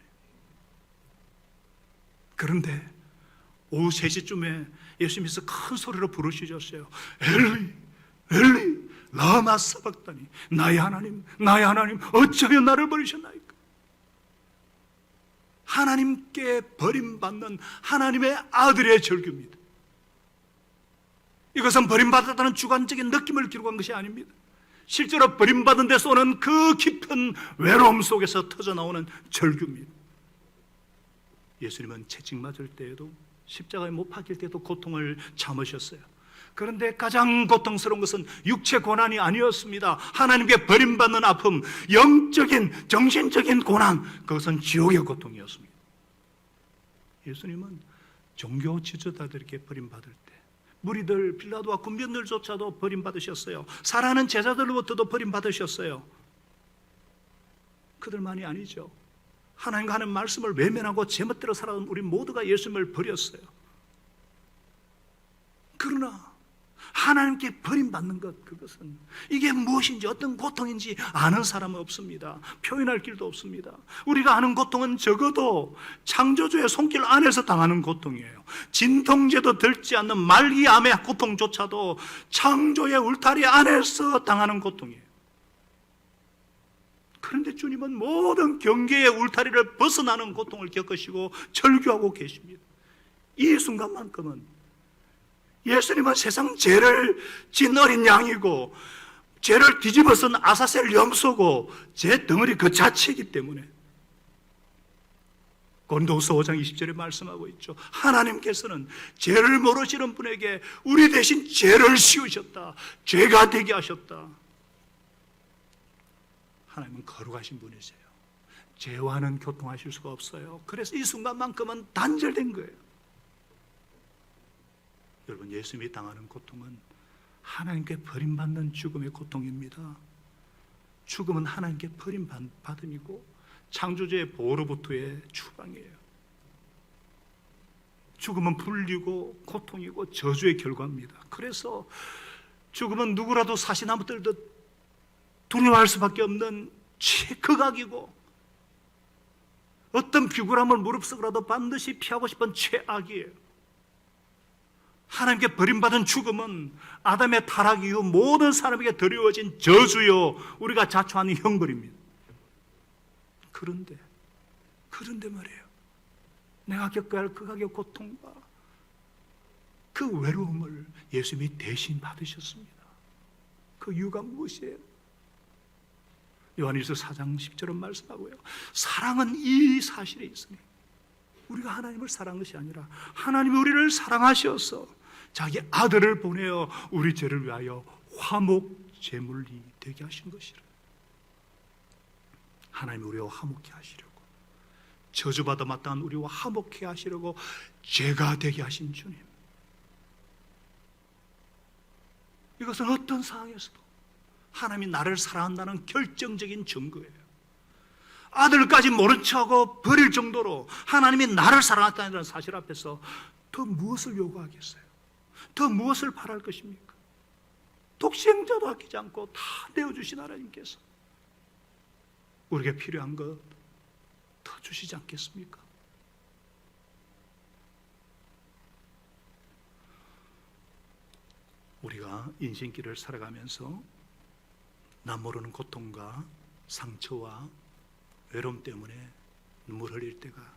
그런데 오후 3시쯤에 예수님께서 큰 소리로 부르시셨어요. 엘리, 엘리, 라마 사박다니, 나의 하나님, 나의 하나님, 어찌하여 나를 버리셨나이까? 하나님께 버림받는 하나님의 아들의 절규입니다. 이것은 버림받았다는 주관적인 느낌을 기록한 것이 아닙니다. 실제로 버림받은 데서 오는 그 깊은 외로움 속에서 터져나오는 절규입니다. 예수님은 채찍 맞을 때에도 십자가에 못 박힐 때도 고통을 참으셨어요. 그런데 가장 고통스러운 것은 육체 고난이 아니었습니다. 하나님께 버림받는 아픔, 영적인, 정신적인 고난, 그것은 지옥의 고통이었습니다. 예수님은 종교 지도자들에게 버림받을 때, 무리들, 빌라도와 군병들조차도 버림받으셨어요. 사랑하는 제자들로부터도 버림받으셨어요. 그들만이 아니죠. 하나님과 하는 말씀을 외면하고 제멋대로 살아온 우리 모두가 예수님을 버렸어요. 그러나 하나님께 버림받는 것, 그것은 이게 무엇인지 어떤 고통인지 아는 사람은 없습니다. 표현할 길도 없습니다. 우리가 아는 고통은 적어도 창조주의 손길 안에서 당하는 고통이에요. 진통제도 들지 않는 말기암의 고통조차도 창조의 울타리 안에서 당하는 고통이에요. 그런데 주님은 모든 경계의 울타리를 벗어나는 고통을 겪으시고 절규하고 계십니다. 이 순간만큼은 예수님은 세상 죄를 진 어린 양이고 죄를 뒤집어 쓴 아사셀 염소고 죄 덩어리 그 자체이기 때문에 고린도후서 5장 20절에 말씀하고 있죠. 하나님께서는 죄를 모르시는 분에게 우리 대신 죄를 씌우셨다. 죄가 되게 하셨다. 하나님은 거룩하신 분이세요. 죄와는 교통하실 수가 없어요. 그래서 이 순간만큼은 단절된 거예요. 여러분, 예수님이 당하는 고통은 하나님께 버림받는 죽음의 고통입니다. 죽음은 하나님께 버림받음이고 창조주의 보호로부터의 추방이에요. 죽음은 불리고 고통이고 저주의 결과입니다. 그래서 죽음은 누구라도 사시나무 들듯 두려워할 수밖에 없는 최극악이고 어떤 비굴함을 무릅쓰고라도 반드시 피하고 싶은 최악이에요. 하나님께 버림받은 죽음은 아담의 타락 이후 모든 사람에게 드리워진 저주요, 우리가 자초하는 형벌입니다. 그런데 말이에요, 내가 겪어야 할 극악의 고통과 그 외로움을 예수님이 대신 받으셨습니다. 그 이유가 무엇이에요? 요한일서 4장 10절은 말씀하고요, 사랑은 이 사실에 있으니 우리가 하나님을 사랑한 것이 아니라 하나님이 우리를 사랑하셔서 자기 아들을 보내어 우리 죄를 위하여 화목 제물이 되게 하신 것이라. 하나님이 우리와 화목케 하시려고, 저주받아 마땅한 우리와 화목케 하시려고 죄가 되게 하신 주님, 이것은 어떤 상황에서도 하나님이 나를 사랑한다는 결정적인 증거예요. 아들까지 모른 척하고 버릴 정도로 하나님이 나를 사랑한다는 사실 앞에서 더 무엇을 요구하겠어요? 더 무엇을 바랄 것입니까? 독생자도 아끼지 않고 다 내어주신 하나님께서 우리에게 필요한 것 더 주시지 않겠습니까? 우리가 인생길을 살아가면서 남 모르는 고통과 상처와 외로움 때문에 눈물 흘릴 때가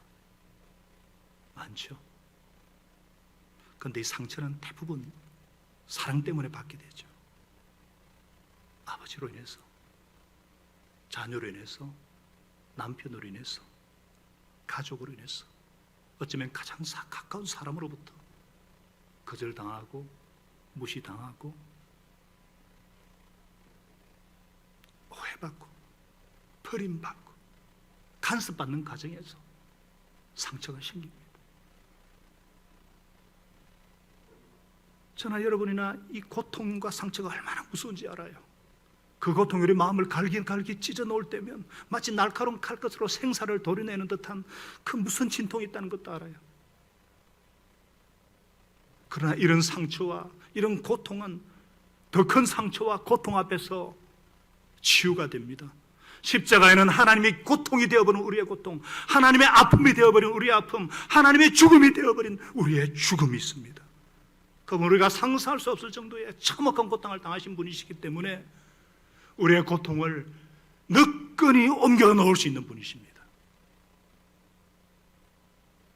많죠. 그런데 이 상처는 대부분 사랑 때문에 받게 되죠. 아버지로 인해서, 자녀로 인해서, 남편으로 인해서, 가족으로 인해서, 어쩌면 가장 가까운 사람으로부터 거절당하고 무시당하고 오해받고 버림받고 간섭받는 과정에서 상처가 생깁니다. 저나 여러분이나 이 고통과 상처가 얼마나 무서운지 알아요. 그 고통이 우리 마음을 갈기 찢어 놓을 때면 마치 날카로운 칼끝으로 생사를 도려내는 듯한 그 무슨 진통이 있다는 것도 알아요. 그러나 이런 상처와 이런 고통은 더 큰 상처와 고통 앞에서 치유가 됩니다. 십자가에는 하나님이 고통이 되어버린 우리의 고통, 하나님의 아픔이 되어버린 우리의 아픔, 하나님의 죽음이 되어버린 우리의 죽음이 있습니다. 그건 우리가 상상할 수 없을 정도의 참혹한 고통을 당하신 분이시기 때문에 우리의 고통을 너끈히 옮겨 놓을 수 있는 분이십니다.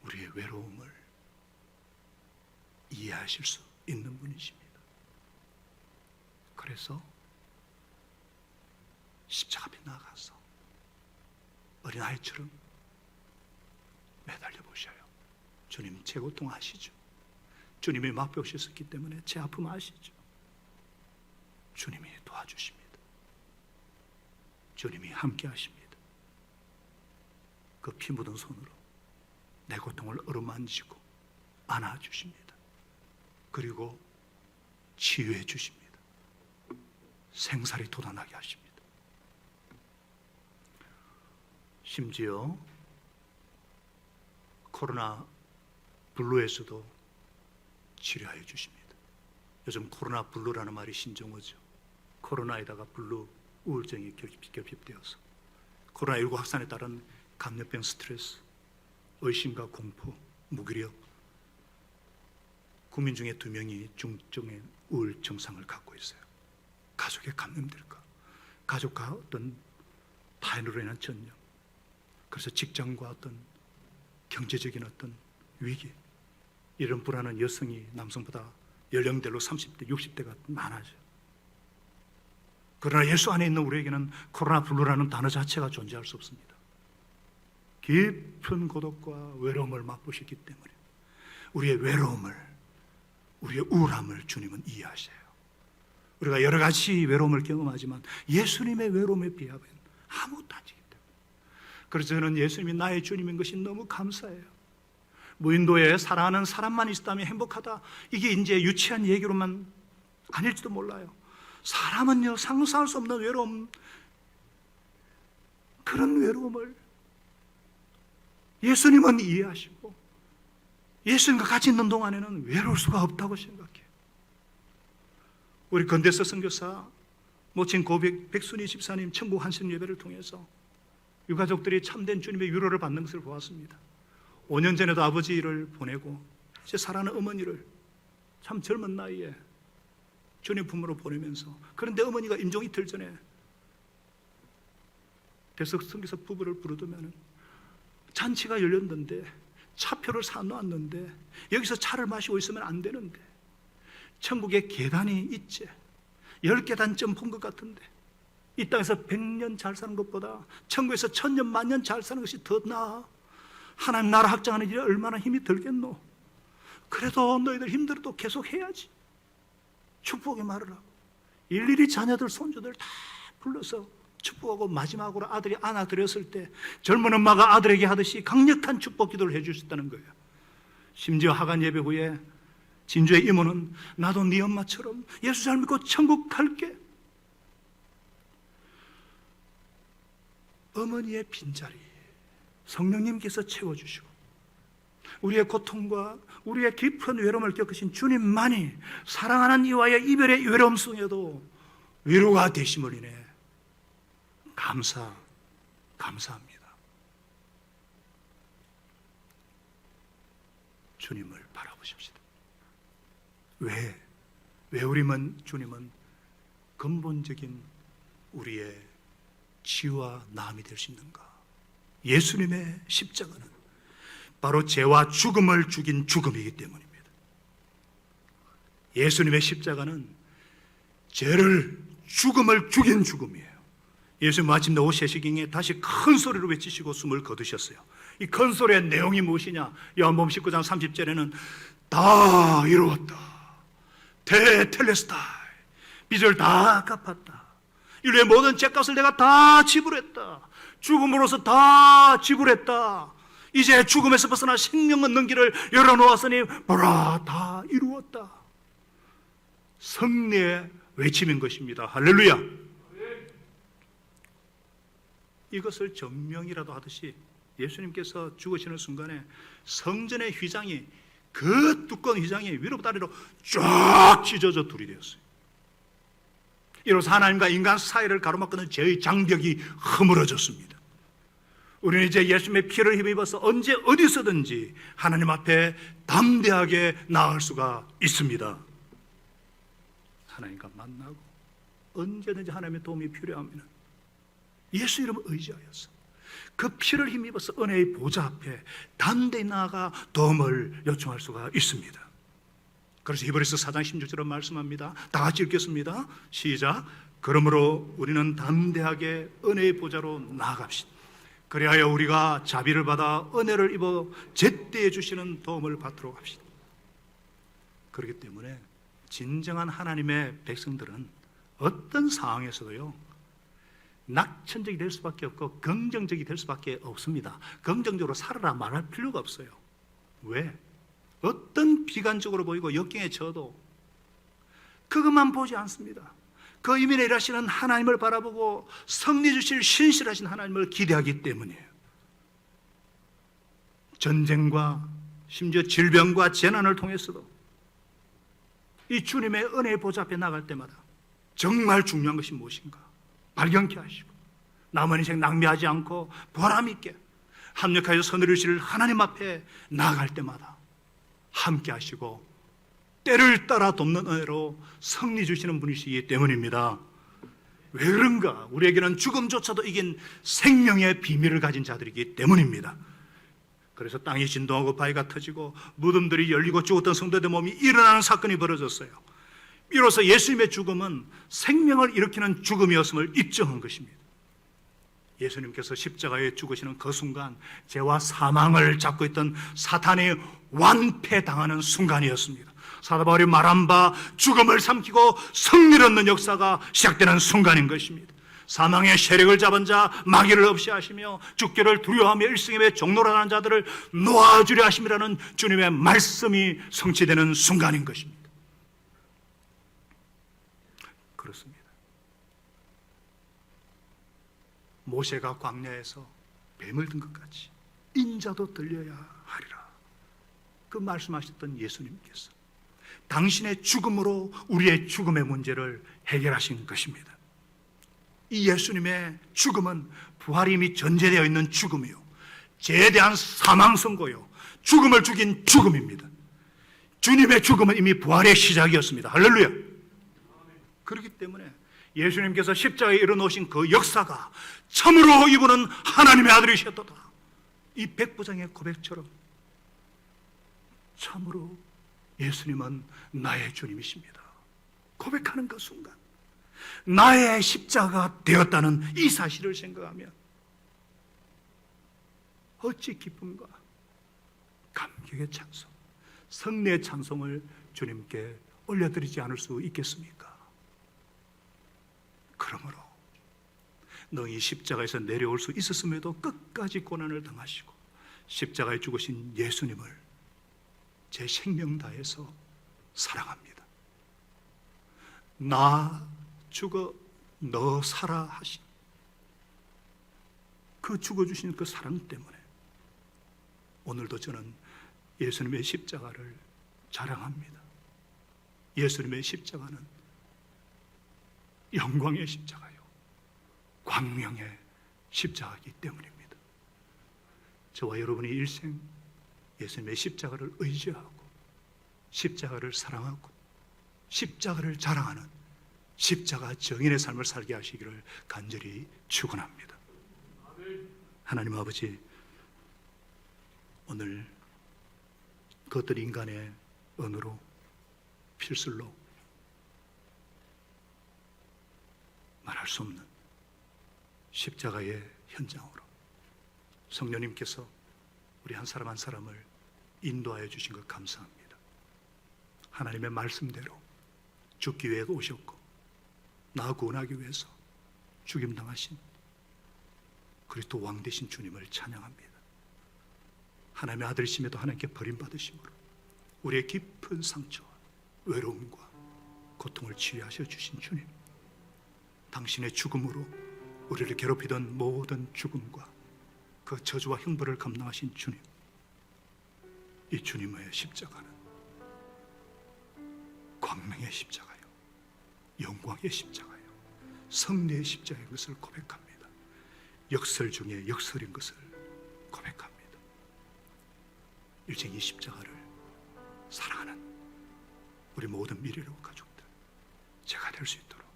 우리의 외로움을 이해하실 수 있는 분이십니다. 그래서 십자가 앞에 나가서 어린아이처럼 매달려 보셔요. 주님, 제 고통 아시죠? 주님이 맛보셨기 때문에 제 아픔 아시죠? 주님이 도와주십니다. 주님이 함께 하십니다. 그 피 묻은 손으로 내 고통을 어루만지고 안아주십니다. 그리고 치유해 주십니다. 생살이 돋아나게 하십니다. 심지어 코로나 블루에서도 치료하여 주십니다. 요즘 코로나 블루라는 말이 신종어죠. 코로나에다가 블루, 우울증이 결핍되어서 코로나19 확산에 따른 감염병 스트레스, 의심과 공포, 무기력, 국민 중에 2명이 중증의 우울 증상을 갖고 있어요. 가족에 감염될까, 가족과 어떤 타인으로 인한 전염, 그래서 직장과 어떤 경제적인 어떤 위기, 이런 불안한 여성이 남성보다 연령대로 30대, 60대가 많아져요. 그러나 예수 안에 있는 우리에게는 코로나 블루라는 단어 자체가 존재할 수 없습니다. 깊은 고독과 외로움을 맛보셨기 때문에 우리의 외로움을, 우리의 우울함을 주님은 이해하셔요. 우리가 여러 가지 외로움을 경험하지만 예수님의 외로움에 비하면 아무것도 아니기 때문에, 그래서 저는 예수님이 나의 주님인 것이 너무 감사해요. 무인도에 사랑하는 사람만 있었다면 행복하다, 이게 이제 유치한 얘기로만 아닐지도 몰라요. 사람은요, 상상할 수 없는 외로움, 그런 외로움을 예수님은 이해하시고 예수님과 같이 있는 동안에는 외로울 수가 없다고 생각해요. 우리 건대서 선교사 모친 고백 백순희 집사님 천국 한신 예배를 통해서 유가족들이 참된 주님의 위로를 받는 것을 보았습니다. 5년 전에도 아버지를 보내고 이제 사랑하는 어머니를 참 젊은 나이에 주님 품으로 보내면서, 그런데 어머니가 임종 이틀 전에 대석 선교사 부부를 부르더면 잔치가 열렸는데 차표를 사놓았는데 여기서 차를 마시고 있으면 안 되는데 천국에 계단이 있지, 10계단쯤 본 것 같은데 이 땅에서 100년 잘 사는 것보다 천국에서 1000년 만년 잘 사는 것이 더 나아. 하나님 나라 확장하는 일에 얼마나 힘이 들겠노? 그래도 너희들 힘들어도 계속 해야지. 축복의 말을 하고 일일이 자녀들 손주들 다 불러서 축복하고 마지막으로 아들이 안아드렸을 때 젊은 엄마가 아들에게 하듯이 강력한 축복 기도를 해줄 수 있다는 거예요. 심지어 하간 예배 후에 진주의 이모는 나도 네 엄마처럼 예수 잘 믿고 천국 갈게. 어머니의 빈자리 성령님께서 채워주시고 우리의 고통과 우리의 깊은 외로움을 겪으신 주님만이 사랑하는 이와의 이별의 외로움 속에도 위로가 되심을 인해 감사합니다. 주님을 바라보십시다. 왜 주님은 근본적인 우리의 치유와 나음이 될 수 있는가? 예수님의 십자가는 바로 죄와 죽음을 죽인 죽음이기 때문입니다. 예수님의 십자가는 죄를 죽음을 죽인 죽음이에요. 예수님 마침내 오후 3시경에 다시 큰 소리로 외치시고 숨을 거두셨어요. 이 큰 소리의 내용이 무엇이냐? 요한복음 19장 30절에는 다 이루었다. 테텔레스타이. 빚을 다 갚았다. 인류의 모든 죄값을 내가 다 지불했다. 죽음으로써 다 지불했다. 이제 죽음에서 벗어나 생명 얻는 길을 열어놓았으니 보라 다 이루었다. 승리의 외침인 것입니다. 할렐루야. 이것을 전명이라도 하듯이 예수님께서 죽으시는 순간에 성전의 휘장이 그 두꺼운 휘장이 위로부터 아래로 쫙 찢어져 둘이 되었어요. 이로써 하나님과 인간 사이를 가로막는 죄의 장벽이 허물어졌습니다. 우리는 이제 예수님의 피를 힘입어서 언제 어디서든지 하나님 앞에 담대하게 나아갈 수가 있습니다. 하나님과 만나고 언제든지 하나님의 도움이 필요하면 예수 이름을 의지하여서 그 피를 힘입어서 은혜의 보좌 앞에 담대히 나아가 도움을 요청할 수가 있습니다. 그래서 히브리서 4장 16절로 말씀합니다. 다 같이 읽겠습니다. 시작. 그러므로 우리는 담대하게 은혜의 보좌로 나아갑시다. 그리하여 우리가 자비를 받아 은혜를 입어 제때에 주시는 도움을 받도록 합시다. 그렇기 때문에 진정한 하나님의 백성들은 어떤 상황에서도요 낙천적이 될 수밖에 없고 긍정적이 될 수밖에 없습니다. 긍정적으로 살아라 말할 필요가 없어요. 왜? 어떤 비관적으로 보이고 역경에 져도 그것만 보지 않습니다. 그 이민에 일하시는 하나님을 바라보고 승리 주실 신실하신 하나님을 기대하기 때문이에요. 전쟁과 심지어 질병과 재난을 통해서도 이 주님의 은혜의 보좌 앞에 나갈 때마다 정말 중요한 것이 무엇인가 발견케 하시고 남은 인생 낭비하지 않고 보람 있게 합력하여 선을 이루실 하나님 앞에 나아갈 때마다 함께 하시고 때를 따라 돕는 은혜로 승리 주시는 분이시기 때문입니다. 왜 그런가? 우리에게는 죽음조차도 이긴 생명의 비밀을 가진 자들이기 때문입니다. 그래서 땅이 진동하고 바위가 터지고 무덤들이 열리고 죽었던 성도들 몸이 일어나는 사건이 벌어졌어요. 비로소 예수님의 죽음은 생명을 일으키는 죽음이었음을 입증한 것입니다. 예수님께서 십자가에 죽으시는 그 순간 죄와 사망을 잡고 있던 사탄이 완패당하는 순간이었습니다. 사도 바울이 말한 바 죽음을 삼키고 승리를 얻는 역사가 시작되는 순간인 것입니다. 사망의 세력을 잡은 자 마귀를 없이 하시며 죽기를 두려워하며 일승임의 종로로 하는 자들을 놓아주려 하심이라는 주님의 말씀이 성취되는 순간인 것입니다. 그렇습니다. 모세가 광야에서 뱀을 든 것 같이 인자도 들려야 하리라. 그 말씀하셨던 예수님께서 당신의 죽음으로 우리의 죽음의 문제를 해결하신 것입니다. 이 예수님의 죽음은 부활이 이미 전제되어 있는 죽음이요 죄에 대한 사망 선고요 죽음을 죽인 죽음입니다. 주님의 죽음은 이미 부활의 시작이었습니다. 할렐루야. 그렇기 때문에 예수님께서 십자가에 일어놓으신 그 역사가 참으로 이분은 하나님의 아들이셨도다. 이 백부장의 고백처럼 참으로 예수님은 나의 주님이십니다. 고백하는 그 순간 나의 십자가가 되었다는 이 사실을 생각하면 어찌 기쁨과 감격의 찬송, 성례의 찬송을 주님께 올려드리지 않을 수 있겠습니까? 그러므로 너희 십자가에서 내려올 수 있었음에도 끝까지 고난을 당하시고 십자가에 죽으신 예수님을 제 생명 다해서 사랑합니다. 나 죽어 너 살아 하신 그 죽어주신 그 사랑 때문에 오늘도 저는 예수님의 십자가를 자랑합니다. 예수님의 십자가는 영광의 십자가요, 광명의 십자가이기 때문입니다. 저와 여러분의 일생 예수님의 십자가를 의지하고 십자가를 사랑하고 십자가를 자랑하는 십자가 정인의 삶을 살게 하시기를 간절히 축원합니다. 하나님 아버지, 오늘 그것들 인간의 언어로 필설로 말할 수 없는 십자가의 현장으로 성령님께서 우리 한 사람 한 사람을 인도하여 주신 것 감사합니다. 하나님의 말씀대로 죽기 위해 오셨고 나 구원하기 위해서 죽임당하신 그리스도 왕 되신 주님을 찬양합니다. 하나님의 아들이심에도 하나님께 버림받으심으로 우리의 깊은 상처와 외로움과 고통을 치유하셔 주신 주님, 당신의 죽음으로 우리를 괴롭히던 모든 죽음과 그 저주와 형벌을 감당하신 주님, 이 주님의 십자가는 광명의 십자가요, 영광의 십자가요, 성례의 십자가인 것을 고백합니다. 역설 중에 역설인 것을 고백합니다. 일생 이 십자가를 사랑하는 우리 모든 미래로 가족들 제가 될 수 있도록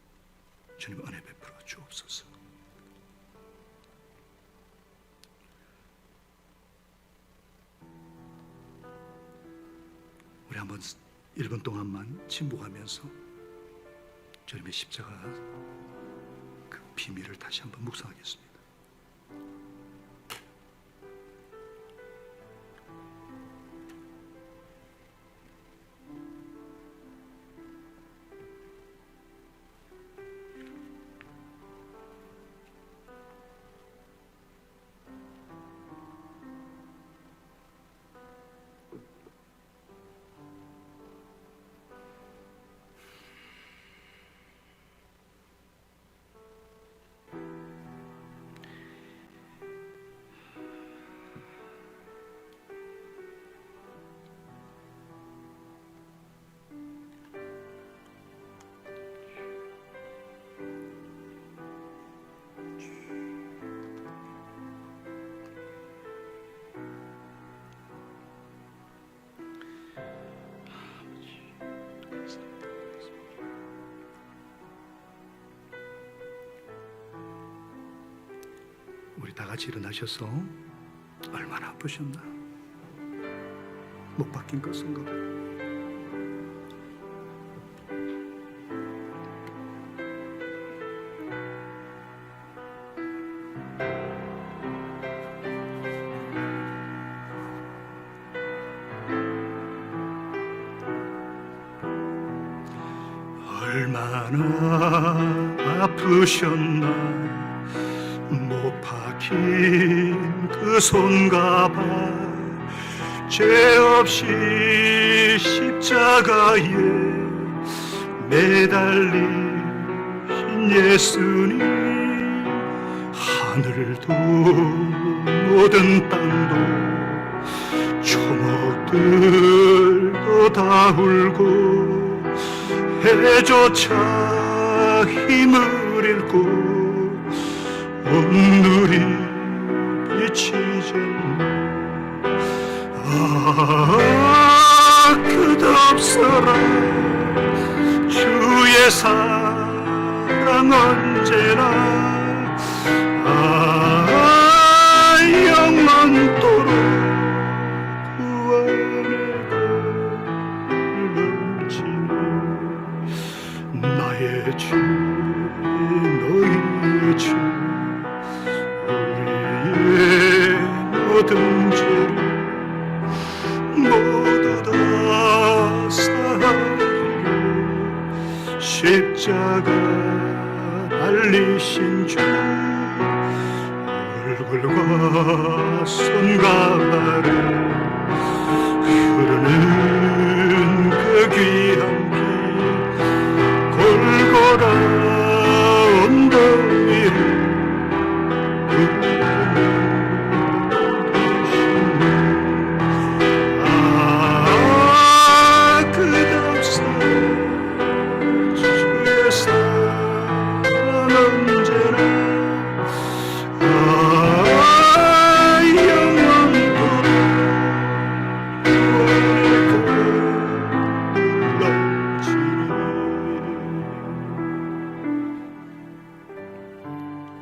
주님 은혜 베풀어 주옵소서. 우리 한번 1분 동안만 침묵하면서 주님의 십자가 그 비밀을 다시 한번 묵상하겠습니다. 우리 다 같이 일어나셔서 얼마나 아프셨나? 못 박힌 것인가 봐요. 얼마나 아프셨나? 못 박힌 그 손과 발, 죄 없이 십자가에 매달리신 예수님, 하늘도 모든 땅도 초목들도 다 울고 해조차 힘을 잃고 온누리 비치셨네. 끝없어라 주의 사랑 언제나 영원토록 구원의 넘치네. 나의 주 너희의 주 우리의 모든 죄를 십자가 달리신 주 얼굴과 손과 발을 흐르는 그 귀한 피 골고다 언덕 위를 그 답사 주의 사랑 언제나 영원토록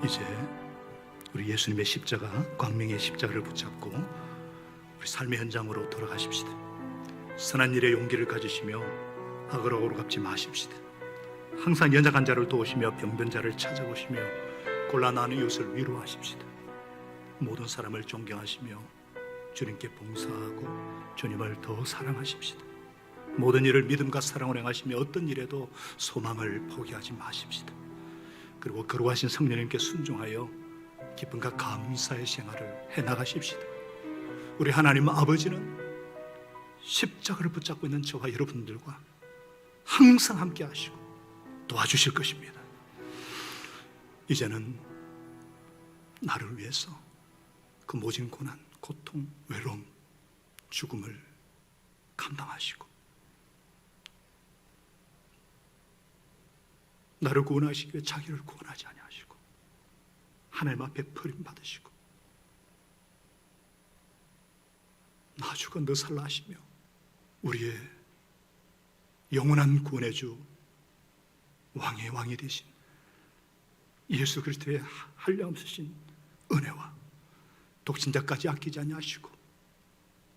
이제 우리 예수님의 십자가, 광명의 십자가를 붙잡고 우리 삶의 현장으로 돌아가십시다. 선한 일에 용기를 가지시며 악으로 오르갑지 마십시다. 항상 연약한 자를 도우시며 병든 자를 찾아보시며 곤란한 이웃을 위로하십시다. 모든 사람을 존경하시며 주님께 봉사하고 주님을 더 사랑하십시다. 모든 일을 믿음과 사랑으로 행하시며 어떤 일에도 소망을 포기하지 마십시다. 그리고 거룩하신 성령님께 순종하여 기쁨과 감사의 생활을 해나가십시다. 우리 하나님 아버지는 십자가를 붙잡고 있는 저와 여러분들과 항상 함께 하시고 도와주실 것입니다. 이제는 나를 위해서 그 모진 고난, 고통, 외로움, 죽음을 감당하시고 나를 구원하시기 위해 자기를 구원하지 아니하시고 하나님 앞에 버림받으시고 나 죽어 너 살라 하시며 우리의 영원한 구원의 주 왕의 왕이 되신 예수 그리스도의 한량없으신 은혜와 독신자까지 아끼지 아니하시고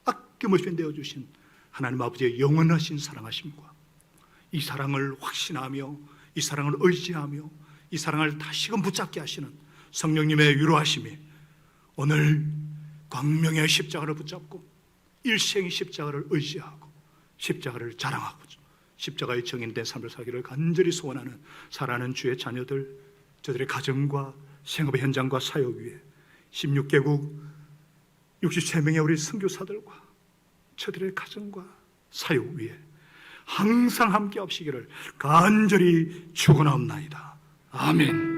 아낌없이 내어주신 하나님 아버지의 영원하신 사랑하심과 이 사랑을 확신하며 이 사랑을 의지하며 이 사랑을 다시금 붙잡게 하시는 성령님의 위로하심이 오늘 광명의 십자가를 붙잡고 일생의 십자가를 의지하고 십자가를 자랑하고 십자가의 증인된 삶을 살기를 간절히 소원하는 사랑하는 주의 자녀들, 저들의 가정과 생업의 현장과 사역 위에 16개국 63명의 우리 선교사들과 저들의 가정과 사역 위에 항상 함께 하시기를 간절히 축원하옵나이다. 아멘.